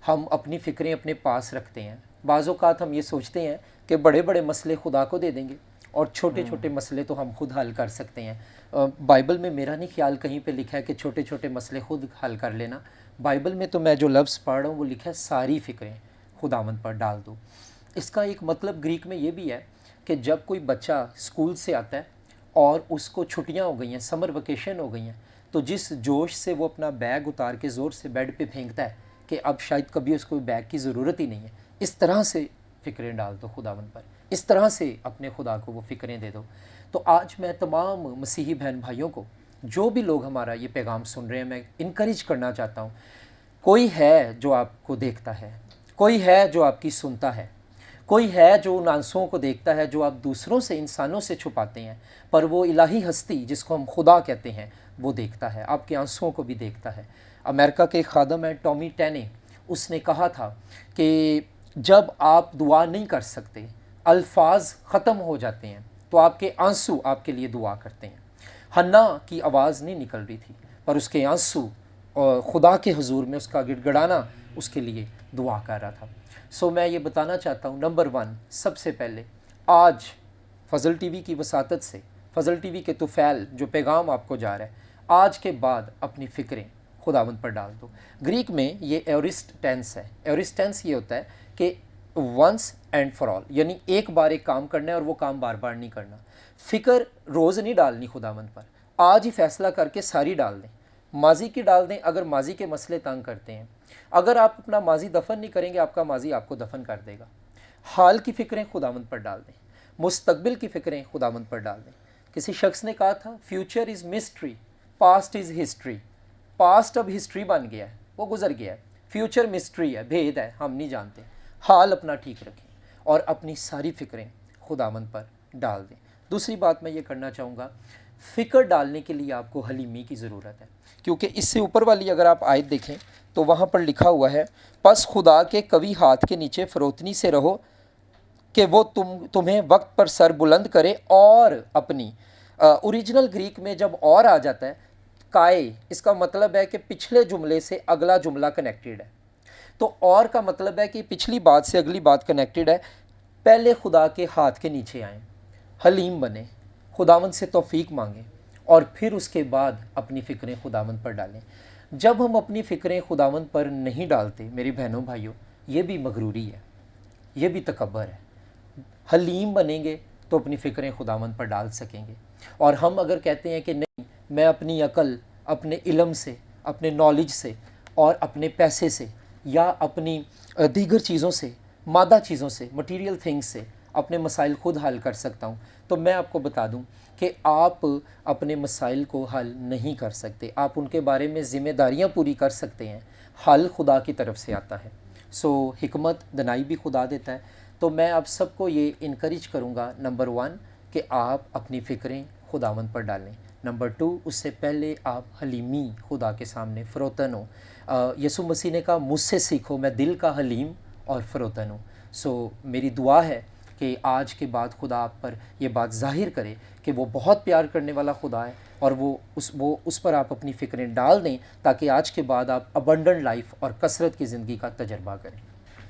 ہم اپنی فکریں اپنے پاس رکھتے ہیں، بعض اوقات ہم یہ سوچتے ہیں کہ بڑے بڑے مسئلے خدا کو دے دیں گے اور چھوٹے چھوٹے مسئلے تو ہم خود حل کر سکتے ہیں۔ بائبل میں میرا نہیں خیال کہیں پہ لکھا ہے کہ چھوٹے چھوٹے مسئلے خود حل کر لینا۔ بائبل میں تو میں جو لفظ پڑھ رہا ہوں وہ لکھا ہے ساری فکریں خداوند پر ڈال دو۔ اس کا ایک مطلب گریک میں یہ بھی ہے کہ جب کوئی بچہ اسکول سے آتا ہے اور اس کو چھٹیاں ہو گئی ہیں، سمر ویکیشن ہو گئی ہیں، تو جس جوش سے وہ اپنا بیگ اتار کے زور سے بیڈ پہ پھینکتا ہے کہ اب شاید کبھی اس کو بیگ کی ضرورت ہی نہیں ہے، اس طرح سے فکریں ڈال دو خداوند پر، اس طرح سے اپنے خدا کو وہ فکریں دے دو۔ تو آج میں تمام مسیحی بہن بھائیوں کو، جو بھی لوگ ہمارا یہ پیغام سن رہے ہیں، میں انکریج کرنا چاہتا ہوں، کوئی ہے جو آپ کو دیکھتا ہے، کوئی ہے جو آپ کی سنتا ہے، کوئی ہے جو ان آنسوؤں کو دیکھتا ہے جو آپ دوسروں سے، انسانوں سے چھپاتے ہیں، پر وہ الہی ہستی جس کو ہم خدا کہتے ہیں وہ دیکھتا ہے، آپ کے آنسوؤں کو بھی دیکھتا ہے۔ امریکہ کے ایک خادم ہیں ٹامی ٹینے، اس نے کہا تھا کہ جب آپ دعا نہیں کر سکتے، الفاظ ختم ہو جاتے ہیں تو آپ کے آنسو آپ کے لیے دعا کرتے ہیں۔ حنا کی آواز نہیں نکل رہی تھی پر اس کے آنسو اور خدا کے حضور میں اس کا گڑ گڑانا اس کے لیے دعا کر رہا تھا۔ میں یہ بتانا چاہتا ہوں، نمبر 1 سب سے پہلے آج فضل ٹی وی کی وساطت سے، فضل ٹی وی کے طفیل جو پیغام آپ کو جا رہا ہے، آج کے بعد اپنی فکریں خداوند پر ڈال دو۔ گریک میں یہ ایورسٹ ٹینس ہے۔ ایورسٹ ٹینس یہ ہوتا ہے کہ ونس اینڈ فار آل، یعنی ایک بار ایک کام کرنا ہے اور وہ کام بار بار نہیں کرنا۔ فکر روز نہیں ڈالنی خداوند پر، آج ہی فیصلہ کر کے ساری ڈال دیں۔ ماضی کی ڈال دیں اگر ماضی کے مسئلے تنگ کرتے ہیں، اگر آپ اپنا ماضی دفن نہیں کریں گے آپ کا ماضی آپ کو دفن کر دے گا۔ حال کی فکریں خداوند پر ڈال دیں، مستقبل کی فکریں خداوند پر ڈال دیں۔ کسی شخص نے کہا تھا future is mystery, past is history, past अब हिस्ट्री बन गया है, वो गुजर गया है, फ्यूचर मिस्ट्री है, भेद है, हम नहीं जानते। हाल अपना ठीक रखें और अपनी सारी फ़िक्रें खुदावंद पर डाल दें। दूसरी बात मैं ये करना चाहूँगा, फ़िक्र डालने के लिए आपको हलीमी की ज़रूरत है, क्योंकि इससे ऊपर वाली अगर आप आयत देखें तो वहाँ पर लिखा हुआ है, बस खुदा के कवी हाथ के नीचे फ़रोतनी से रहो कि वो तुम्हें वक्त पर सर बुलंद करे और अपनी ओरिजिनल ग्रीक में जब और आ जाता है काय, इसका मतलब है कि पिछले जुमले से अगला जुमला कनेक्टेड है। तो और का मतलब है कि पिछली बात से अगली बात कनेक्टेड है। पहले खुदा के हाथ के नीचे आएँ, हलीम बने, खुदावंद से तौफीक मांगें और फिर उसके बाद अपनी फ़िक्रें खुदावंद पर डालें। जब हम अपनी फ़िक्रें खुदावंद पर नहीं डालते मेरी बहनों भाइयों, ये भी मगरूरी है, ये भी तकब्बर है। हलीम बनेंगे तो अपनी फ़िक्रें खुदावंद पर डाल सकेंगे। और हम अगर कहते हैं कि नहीं, मैं अपनी अकल, अपने इल्म से, अपने नॉलेज से और अपने पैसे से या अपनी दीगर चीज़ों से, मादा चीज़ों से, मटीरियल थिंग्स से अपने मसाइल खुद हल कर सकता हूँ, तो मैं आपको बता दूँ कि आप अपने मसाइल को हल नहीं कर सकते। आप उनके बारे में ज़िम्मेदारियाँ पूरी कर सकते हैं, हल खुदा की तरफ से आता है। सो हिकमत दनाई भी खुदा देता है। तो मैं आप सबको ये इनकरेज करूँगा, नंबर 1 कि आप अपनी फ़िक्रें खुदावंद पर डालें। नंबर 2, उससे पहले आप हलीमी खुदा के सामने फ़रोतन हो। यसु मसीह ने कहा, मुझसे सीखो, मैं दिल का हलीम और फ़रोतन हूँ। सो मेरी दुआ है कि आज के बाद खुदा आप पर ये बात ज़ाहिर करे कि वो बहुत प्यार करने वाला खुदा है और वो उस पर आप अपनी फ़िक्रें डाल दें, ताकि आज के बाद आप अबंडेंट लाइफ और कसरत की ज़िंदगी का तजर्बा करें।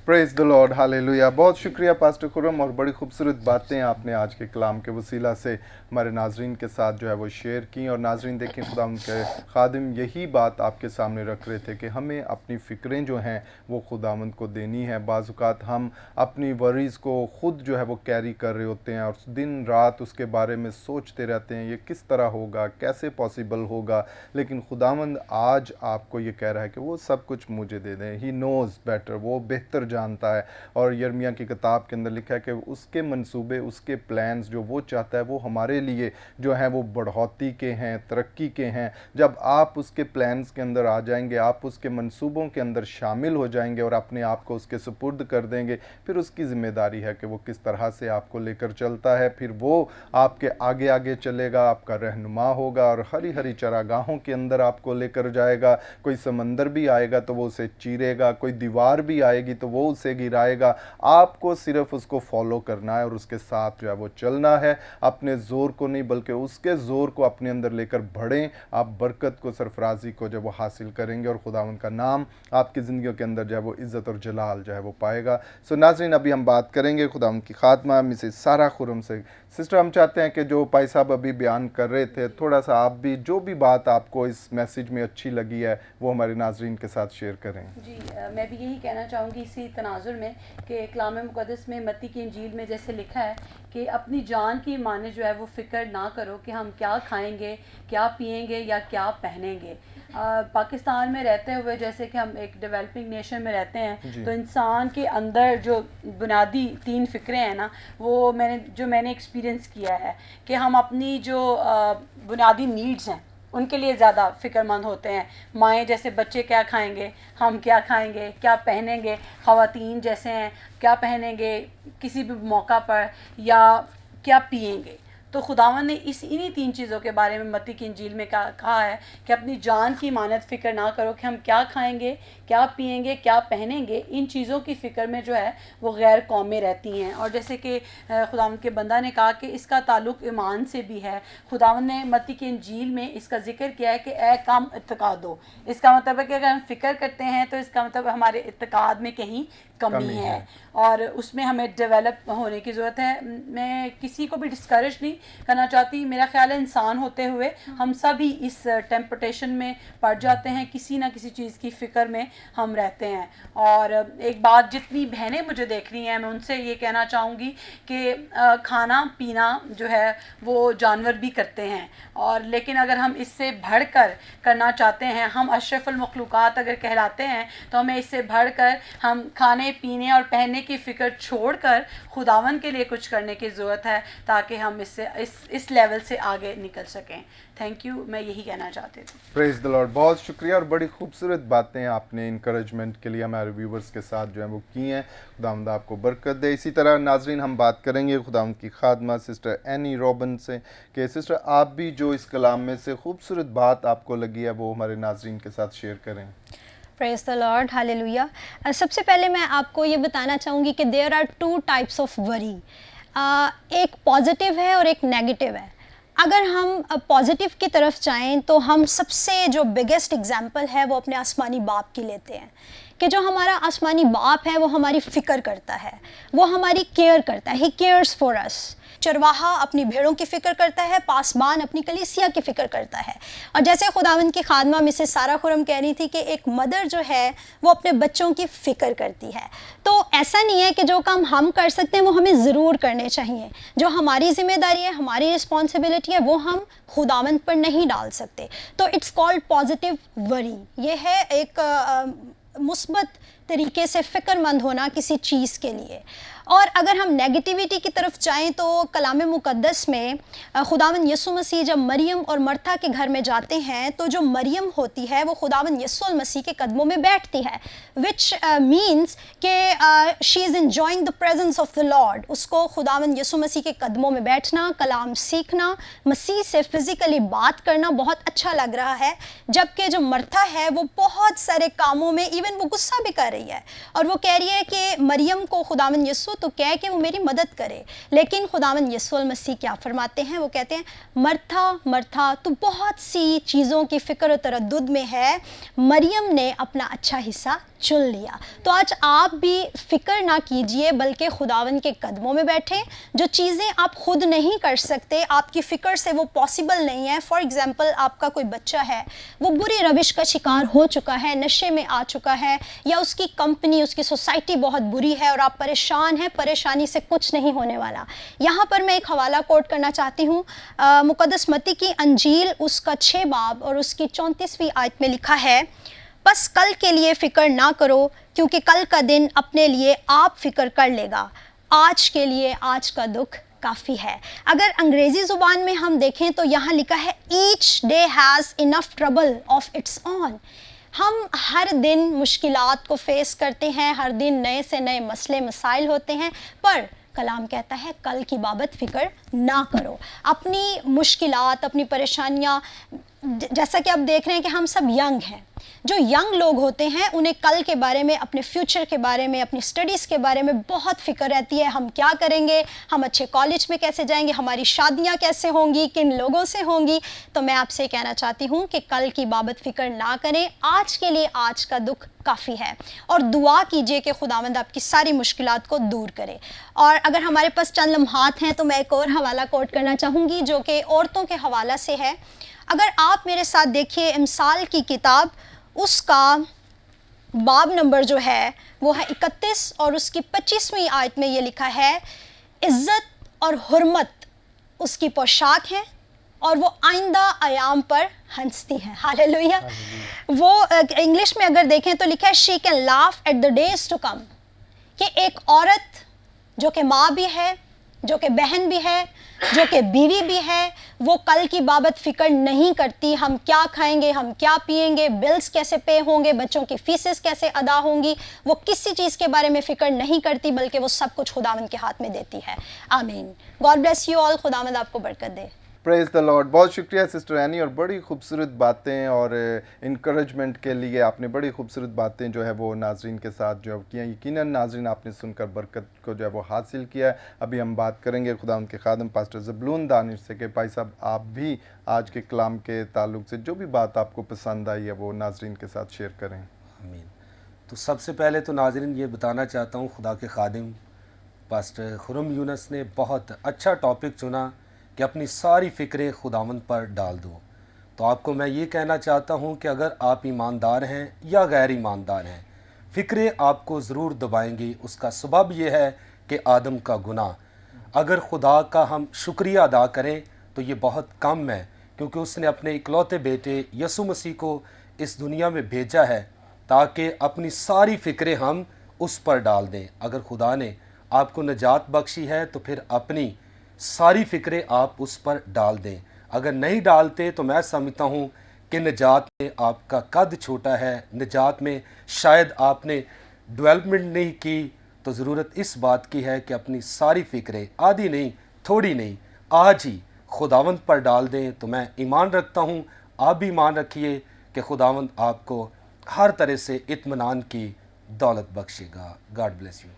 Praise the Lord, hallelujah. बहुत शुक्रिया पास्टर खुरम, और बड़ी खूबसूरत बातें आपने आज के कलाम के वसीला से हमारे नाजरीन के साथ जो है वो शेयर की। और नाजरीन देखें, खुदा उनके खादिम यही बात आपके सामने रख रहे थे कि हमें अपनी फ़िक्रें जो हैं वो खुदावंद को देनी है। बाज़ औक़ात हम अपनी वरीज़ को ख़ुद जो है वो कैरी कर रहे होते हैं और दिन रात उसके बारे में सोचते रहते हैं, ये किस तरह होगा, कैसे पॉसिबल होगा। लेकिन खुदावंद आज आपको ये कह रहा है कि वो सब कुछ मुझे दे दें। ही नोज़ बेटर, वो बेहतर जानता है। और यिर्मयाह की किताब के अंदर लिखा है कि उसके मंसूबे, उसके प्लान्स जो वो चाहता है वो हमारे लिए जो हैं वो बढ़ोतरी के हैं, तरक्की के हैं। जब आप उसके प्लान्स के अंदर आ जाएंगे, आप उसके मंसूबों के अंदर शामिल हो जाएंगे और अपने आप को उसके सुपुर्द कर देंगे, फिर उसकी ज़िम्मेदारी है कि वो किस तरह से आपको लेकर चलता है। फिर वो आपके आगे आगे चलेगा, आपका रहनुमा होगा और हरी हरी चरागाहों के अंदर आपको लेकर जाएगा। कोई समंदर भी आएगा तो वो उसे चीरेगा, कोई दीवार भी आएगी तो वो उसे गिराएगा। आपको सिर्फ उसको फॉलो करना है और उसके साथ जो है वो चलना है। अपने ज़ोर को नहीं बल्कि उसके ज़ोर को अपने अंदर लेकर बढ़ें। आप बरकत को, सरफराजी को जब वो हासिल करेंगे और खुदावंद का नाम आपकी ज़िंदगियों के अंदर जो है वो इज़्ज़त और जलाल जो है वो पाएगा। सो नाज़रीन, अभी हम बात करेंगे खुदावंद की खात्मा मिसेस सारा खुरम से। सिस्टर, हम चाहते हैं कि जो भाई साहब अभी बयान कर रहे थे, थोड़ा सा आप भी जो भी बात आपको इस मैसेज में अच्छी लगी है वो हमारे नाज़रीन के साथ शेयर करें। जी, मैं भी यही कहना चाहूँगी इसी तनाजुर में कि कलाम मुक़द्दस में मत्ती की इंजील में जैसे लिखा है कि अपनी जान की माने जो है वो फ़िक्र ना करो कि हम क्या खाएंगे, क्या पिएंगे या क्या पहनेंगे। पाकिस्तान में रहते हुए जैसे कि हम एक डेवलपिंग नेशन में रहते हैं, तो इंसान के अंदर जो बुनियादी 3 फ़िक्रें हैं ना, वो मैंने एक्सपीरियंस किया है कि हम अपनी जो बुनियादी नीड्स हैं उनके लिए ज़्यादा फ़िक्रमंद होते हैं। माएँ जैसे बच्चे क्या खाएंगे, हम क्या खाएंगे, क्या पहनेंगे, ख़वातीन जैसे हैं क्या पहनेंगे किसी भी मौका पर, या क्या पिएंगे। तो खुदावन ने इन्हीं 3 चीज़ों के बारे में मत्ती की इंजील में कहा है कि अपनी जान की मानद फ़िक्र ना करो कि हम क्या खाएंगे, क्या पिएंगे, क्या पहनेंगे। इन चीज़ों की फ़िक्र में जो है वो गैर कौमें रहती हैं। और जैसे कि खुदावन के बंदा ने कहा कि इसका ताल्लुक़ ईमान से भी है। खुदावन ने मत्ती की इंजील में इसका ज़िक्र किया है कि ए कम इत्क़ादो। इसका मतलब है कि अगर हम फ़िक्र करते हैं तो इसका मतलब हमारे इत्क़ाद में कहीं कमी है और उसमें हमें डेवलप होने की ज़रूरत है। मैं किसी को भी डिस्करेज नहीं करना चाहती। मेरा ख्याल है इंसान होते हुए हम सभी इस टेम्पटेशन में पड़ जाते हैं, किसी ना किसी चीज़ की फ़िक्र में हम रहते हैं। और एक बात, जितनी बहनें मुझे देख रही हैं मैं उनसे ये कहना चाहूँगी कि खाना पीना जो है वो जानवर भी करते हैं, और लेकिन अगर हम इससे बढ़कर करना चाहते हैं, हम अशरफुल मखलूक़ात अगर कहलाते हैं, तो हमें इससे बढ़कर हम खाने पीने और पहनने की फ़िक्र छोड़कर खुदावन के लिए कुछ करने की ज़रूरत है, ताकि हम इससे इस लेवल से आगे निकल सकें। थैंक यू, मैं यही कहना चाहती थी। प्रेज द लॉर्ड, बहुत शुक्रिया और बड़ी खूबसूरत बातें आपने इंकरेजमेंट के लिए हमारे व्यूवर्स के साथ जो है वो की हैं। खुदावंद आपको बरकत दे। इसी तरह नाजरीन हम बात करेंगे खुदावंद की खादमा सिस्टर एनी रॉबिन से कि सिस्टर आप भी जो इस कलाम में से खूबसूरत बात आपको लगी है वो हमारे नाजरीन के साथ शेयर करें। Praise the Lord, hallelujah. सबसे पहले मैं आपको ये बताना चाहूँगी कि there are 2 types of worry. एक पॉजिटिव है और एक नेगेटिव है। अगर हम पॉजिटिव की तरफ जाएं तो हम सबसे जो बिगेस्ट एग्जांपल है वो अपने आसमानी बाप की लेते हैं कि जो हमारा आसमानी बाप है वो हमारी फ़िक्र करता है, वो हमारी केयर करता है। He cares for us. चरवाहा अपनी भेड़ों की फ़िक्र करता है, पासबान अपनी कलीसिया की फ़िक्र करता है। और जैसे खुदावंद की खादमा मिसेस सारा खुरम कह रही थी कि एक मदर जो है वो अपने बच्चों की फ़िक्र करती है। तो ऐसा नहीं है कि जो काम हम कर सकते हैं वो हमें ज़रूर करने चाहिए। जो हमारी ज़िम्मेदारी है, हमारी रिस्पॉन्सिबिलिटी है, वो हम खुदावंद पर नहीं डाल सकते। तो इट्स कॉल्ड पॉजिटिव वरी। ये है एक मुस्बत तरीके से फ़िक्रमंद होना किसी चीज़ के लिए। और अगर हम नेगेटिविटी की तरफ जाएं तो कलाम मुक़द्दस में खुदावंद यीशु मसीह जब मरियम और मर्था के घर में जाते हैं तो जो मरियम होती है वो खुदावंद यीशु मसीह के कदमों में बैठती है, विच मीन्स कि she is enjoying the presence of the Lord. उसको खुदावंद यीशु मसीह के कदमों में बैठना, कलाम सीखना, मसीह से फ़िज़िकली बात करना बहुत अच्छा लग रहा है। जबकि जो मर्था है वो बहुत सारे कामों में इवन वो गुस्सा भी कर रही है और वो कह रही है कि मरियम को खुदावंद यीशु तो कह कि वो मेरी मदद करे। लेकिन खुदावंद यीशु मसीह क्या फरमाते हैं? वो कहते हैं मर्था मर्था तू बहुत सी चीज़ों की फ़िक्र और तरद्दुद में है, मरियम ने अपना अच्छा हिस्सा चुन लिया। तो आज आप भी फ़िक्र ना कीजिए बल्कि खुदावंद के कदमों में बैठें। जो चीज़ें आप खुद नहीं कर सकते, आपकी फ़िक्र से वो पॉसिबल नहीं है। फॉर एग्ज़ाम्पल आपका कोई बच्चा है, वो बुरी रविश का शिकार हो चुका है, नशे में आ चुका है, या उसकी कंपनी, उसकी सोसाइटी बहुत बुरी है और आप परेशान हैं। परेशानी से कुछ नहीं होने वाला। यहाँ पर मैं एक हवाला कोट करना चाहती हूँ। मुक़द्दस मत्ती की अंजील उसका 6 बाब और उसकी 34वीं आयत में लिखा है, बस कल के लिए फ़िक्र ना करो क्योंकि कल का दिन अपने लिए आप फ़िक्र कर लेगा। आज के लिए आज का दुख काफ़ी है। अगर अंग्रेज़ी ज़ुबान में हम देखें तो यहाँ लिखा है each day has enough trouble of its on. हम हर दिन मुश्किलात को फेस करते हैं, हर दिन नए से नए मसले मसाइल होते हैं, पर कलाम कहता है कल की बाबत फ़िक्र ना करो। अपनी मुश्किलात, अपनी परेशानियाँ, जैसा कि आप देख रहे हैं कि हम सब यंग हैं। जो यंग लोग होते हैं उन्हें कल के बारे में, अपने फ्यूचर के बारे में, अपनी स्टडीज़ के बारे में बहुत फ़िक्र रहती है। हम क्या करेंगे, हम अच्छे कॉलेज में कैसे जाएंगे, हमारी शादियां कैसे होंगी, किन लोगों से होंगी। तो मैं आपसे कहना चाहती हूँ कि कल की बाबत फ़िक्र ना करें, आज के लिए आज का दुख काफ़ी है। और दुआ कीजिए कि खुदावंद आपकी सारी मुश्किलात को दूर करे। और अगर हमारे पास चंद लम्हात हैं तो मैं एक और हवाला कोट करना चाहूँगी जो कि औरतों के हवाला से है। अगर आप मेरे साथ देखिए इमसाल की किताब, उसका बाब नंबर जो है वो है 31 और उसकी 25वीं आयत में ये लिखा है, इज़्ज़त और हुर्मत उसकी पोशाक है और वो आइंदा अयाम पर हंसती हैं। हालेलुया। वो इंग्लिश में अगर देखें तो लिखा है she can laugh at the days to come. कि एक औरत जो कि माँ भी है, जो कि बहन भी है, जो कि बीवी भी है, वो कल की बाबत फ़िक्र नहीं करती। हम क्या खाएंगे, हम क्या पिएंगे, बिल्स कैसे पे होंगे, बच्चों की फीसेस कैसे अदा होंगी, वो किसी चीज़ के बारे में फ़िक्र नहीं करती बल्कि वो सब कुछ खुदावंद के हाथ में देती है। आमीन। God bless you all. खुदावंद आपको बरकत दे। Praise the Lord. बहुत शुक्रिया सिस्टर एनी, और बड़ी खूबसूरत बातें और इंकरेजमेंट के लिए आपने बड़ी खूबसूरत बातें जो है वो नाजरीन के साथ जो है किया। यकीनन नाजरीन आपने सुनकर बरकत को जो है वो हासिल किया है। अभी हम बात करेंगे खुदावंद के खादम पास्टर ज़बलून दानिश से कि भाई साहब आप भी आज के कलाम के ताल्लुक से जो भी बात आपको पसंद आई है वो नाजरीन के साथ शेयर करें। आमीन। तो सबसे पहले तो नाजरीन ये बताना चाहता हूँ, खुदा के खादिम पास्टर खुरम यूनस ने बहुत अच्छा टॉपिक चुना कि अपनी सारी फ़िक्रें खुदावंद पर डाल दो। तो आपको मैं ये कहना चाहता हूँ कि अगर आप ईमानदार हैं या गैर ईमानदार हैं, फ़िक्रें आपको ज़रूर दबाएंगी। उसका सबब ये है कि आदम का गुनाह। अगर खुदा का हम शुक्रिया अदा करें तो ये बहुत कम है, क्योंकि उसने अपने इकलौते बेटे यीशु मसीह को इस दुनिया में भेजा है ताकि अपनी सारी फ़िक्रें हम उस पर डाल दें। अगर खुदा ने आपको नजात बख्शी है तो फिर अपनी ساری فکریں آپ اس پر ڈال دیں. اگر نہیں ڈالتے تو میں سمجھتا ہوں کہ نجات میں آپ کا قد چھوٹا ہے, نجات میں شاید آپ نے ڈیولپمنٹ نہیں کی. تو ضرورت اس بات کی ہے کہ اپنی ساری فکریں, آدھی نہیں تھوڑی نہیں, آج ہی خداوند پر ڈال دیں. تو میں ایمان رکھتا ہوں, آپ بھی ایمان رکھیے کہ خداوند آپ کو ہر طرح سے اطمینان کی دولت بخشے گا. God bless you.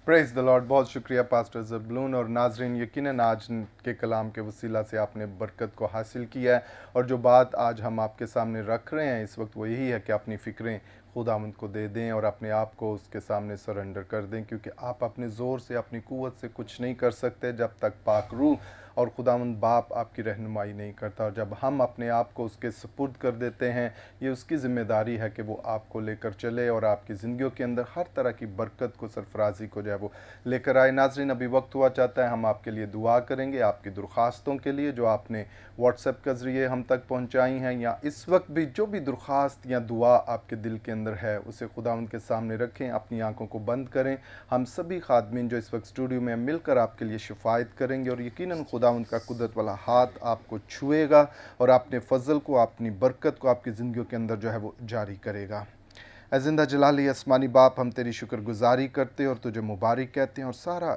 Praise the Lord. بہت شکریہ پاسٹر زبلون. اور ناظرین, یقیناً آج کے کلام کے وسیلہ سے آپ نے برکت کو حاصل کیا ہے, اور جو بات آج ہم آپ کے سامنے رکھ رہے ہیں اس وقت وہ یہی ہے کہ اپنی فکریں خداوند کو دے دیں اور اپنے آپ کو اس کے سامنے سرنڈر کر دیں, کیونکہ آپ اپنے زور سے اپنی قوت سے کچھ نہیں کر سکتے جب تک پاک روح اور خداوند باپ آپ کی رہنمائی نہیں کرتا. اور جب ہم اپنے آپ کو اس کے سپرد کر دیتے ہیں, یہ اس کی ذمہ داری ہے کہ وہ آپ کو لے کر چلے اور آپ کی زندگیوں کے اندر ہر طرح کی برکت کو, سرفرازی کو جو ہے وہ لے کر آئے. ناظرین, ابھی وقت ہوا چاہتا ہے ہم آپ کے لیے دعا کریں گے, آپ کی درخواستوں کے لیے جو آپ نے واٹس ایپ کے ذریعے ہم تک پہنچائی ہیں, یا اس وقت بھی جو بھی درخواست یا دعا آپ کے دل کے اندر ہے اسے خداوند کے سامنے رکھیں. اپنی آنکھوں کو بند کریں. ہم سبھی خادمین جو اس وقت اسٹوڈیو میں مل کر آپ کے لیے شفایت کریں گے, اور یقیناً خداوند کا قدرت والا ہاتھ آپ کو چھوئے گا اور اپنے فضل کو, اپنی برکت کو آپ کی زندگیوں کے اندر جو ہے وہ جاری کرے گا. اے زندہ جلالی آسمانی باپ, ہم تیری شکر گزاری کرتے اور تجھے مبارک کہتے ہیں, اور سارا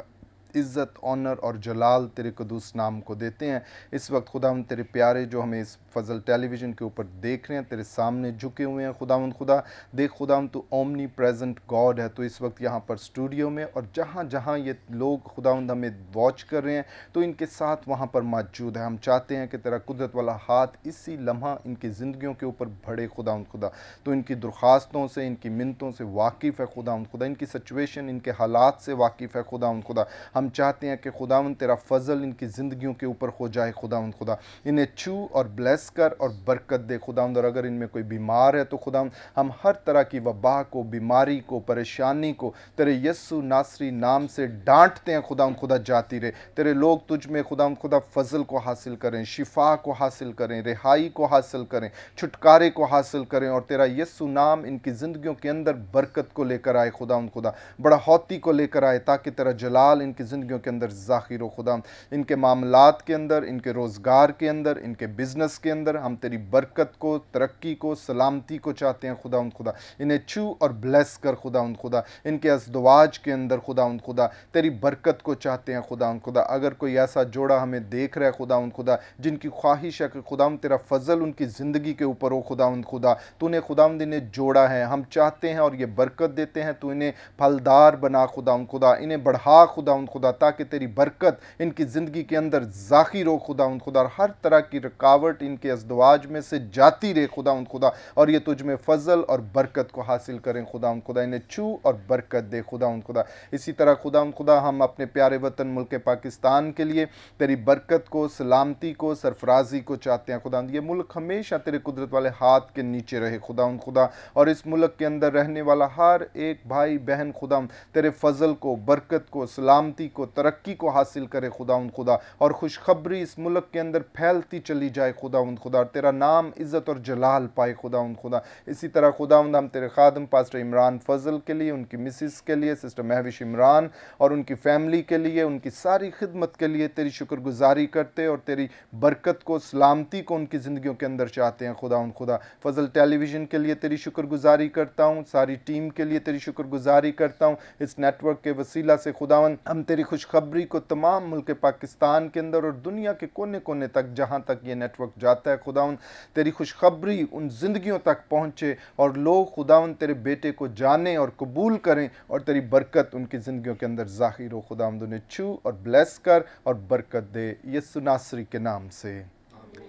عزت, آنر اور جلال تیرے قدوس نام کو دیتے ہیں. اس وقت خداوند تیرے پیارے جو ہمیں اس فضل ٹیلی ویژن کے اوپر دیکھ رہے ہیں تیرے سامنے جھکے ہوئے ہیں. خداوند خدا دیکھ, خداوند تو اومنی پریزنٹ گاڈ ہے. تو اس وقت یہاں پر اسٹوڈیو میں اور جہاں جہاں یہ لوگ خداوند ہمیں واچ کر رہے ہیں تو ان کے ساتھ وہاں پر موجود ہے. ہم چاہتے ہیں کہ تیرا قدرت والا ہاتھ اسی لمحہ ان کی زندگیوں کے اوپر بڑھے. خداوند خدا تو ان کی درخواستوں سے, ان کی منتوں سے واقف ہے. خداوند خدا ان کی سچویشن, ان کے حالات سے واقف ہے. خداوند خدا ہم چاہتے ہیں کہ خداوند تیرا فضل ان کی زندگیوں کے اوپر ہو جائے. خداوند خدا انہیں چھو اور بلیس کر اور برکت دے. خداوند, اور اگر ان میں کوئی بیمار ہے تو خداوند ہم ہر طرح کی وبا کو, بیماری کو, پریشانی کو تیرے یسوع ناصری نام سے ڈانٹتے ہیں. خداوند خدا جاتی رہے. تیرے لوگ تجھ میں خداوند خدا فضل کو حاصل کریں, شفا کو حاصل کریں, رہائی کو حاصل کریں, چھٹکارے کو حاصل کریں, اور تیرا یسوع نام ان کی زندگیوں کے اندر برکت کو لے کر آئے. خداوند خدا بڑھوتی کو لے کر آئے, تاکہ تیرا جلال ان کی زندگیوں کے اندر ظاہر ہو. خداوند ان کے معاملات کے اندر, ان کے روزگار کے اندر, ان کے بزنس کے اندر ہم تیری برکت کو, ترقی کو, سلامتی کو چاہتے ہیں. خداوند خدا انہیں چھو اور بلیس کر. خداوند خدا ان کے ازدواج کے اندر خداوند خدا تیری برکت کو چاہتے ہیں. خداوند خدا اگر کوئی ایسا جوڑا ہمیں دیکھ رہا ہے خداوند خدا جن کی خواہش ہے کہ خداوند تیرا فضل ان کی زندگی کے اوپر ہو, خداوند خدا تو نے خداوند انہیں جوڑا ہے, ہم چاہتے ہیں اور یہ برکت دیتے ہیں تو انہیں پھلدار بنا. خداوند خدا انہیں بڑھا. خداوند خدا تاکہ تیری برکت ان کی زندگی کے اندر ظاہر ہو. خداوند خدا ہر طرح کی رکاوٹ ان کے ازدواج میں سے جاتی رہے. خداوند خدا اور یہ تجھ میں فضل اور برکت کو حاصل کریں. خداوند خدا انہیں چھو اور برکت دے. خداوند خدا اسی طرح خداوند خدا ہم اپنے پیارے وطن ملک پاکستان کے لیے تیری برکت کو, سلامتی کو, سرفرازی کو چاہتے ہیں. خداوند یہ ملک ہمیشہ تیرے قدرت والے ہاتھ کے نیچے رہے. خداوند خدا اور اس ملک کے اندر رہنے والا ہر ایک بھائی بہن خداوند تیرے فضل کو, برکت کو, سلامتی کو, ترقی کو حاصل کرے. خداوند خدا اور خوشخبری اس ملک کے اندر پھیلتی چلی جائے. خداوند خدا اور تیرا نام عزت اور جلال پائے. خداوند خدا اسی طرح خداوند ہم تیرے خادم پاسٹر عمران فضل کے لیے, ان کی مسز کے لیے, سسٹر مہوش عمران اور ان کی فیملی کے لیے, ان کی ساری خدمت کے لیے تیری شکر گزاری کرتے اور تیری برکت کو, سلامتی کو ان کی زندگیوں کے اندر چاہتے ہیں. خداوند خدا فضل ٹیلی ویژن کے لیے تیری شکر گزاری کرتا ہوں, ساری ٹیم کے لیے تیری شکر گزاری کرتا ہوں. اس نیٹ ورک کے وسیلہ سے خداوند ہم تیری خوشخبری کو تمام ملک پاکستان کے اندر اور دنیا کے کونے کونے تک جہاں تک یہ نیٹ ورک جاتا ہے خداوند تیری خوشخبری ان زندگیوں تک پہنچے اور لوگ خداوند تیرے بیٹے کو جانیں اور قبول کریں اور تیری برکت ان کی زندگیوں کے اندر ظاہر ہو. خداوند انہیں چھو اور بلیس کر اور برکت دے یسوع ناصری کے نام سے,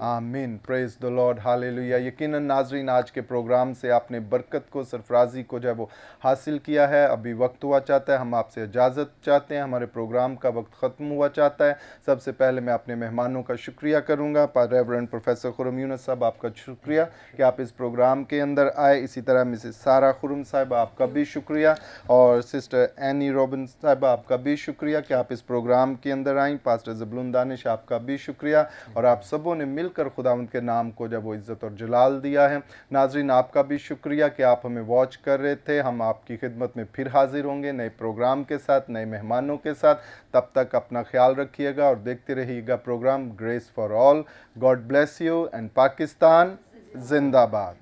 آمین. پریز دی لارڈ, ہالیلویا. یقیناً ناظرین آج کے پروگرام سے آپ نے برکت کو, سرفرازی کو جو ہے وہ حاصل کیا ہے. ابھی وقت ہوا چاہتا ہے ہم آپ سے اجازت چاہتے ہیں, ہمارے پروگرام کا وقت ختم ہوا چاہتا ہے. سب سے پہلے میں اپنے مہمانوں کا شکریہ کروں گا. ریورنڈ پروفیسر خرم یونس صاحب آپ کا شکریہ کہ آپ اس پروگرام کے اندر آئے. اسی طرح مسز سارہ خرم صاحب آپ کا بھی شکریہ, اور سسٹر اینی روبن صاحب آپ کا بھی شکریہ کہ آپ اس پروگرام کے اندر آئیں. پاسٹر زبلون دانش آپ کا بھی شکریہ, اور آپ سبوں نے مل कर खुदावंद के नाम को जब वो इज़्ज़त और जलाल दिया है। नाज़रीन, आपका भी शुक्रिया कि आप हमें वॉच कर रहे थे। हम आपकी खिदमत में फिर हाजिर होंगे नए प्रोग्राम के साथ, नए मेहमानों के साथ। तब तक अपना ख्याल रखिएगा और देखते रहिएगा program grace for all. God bless you and Pakistan जिंदाबाद।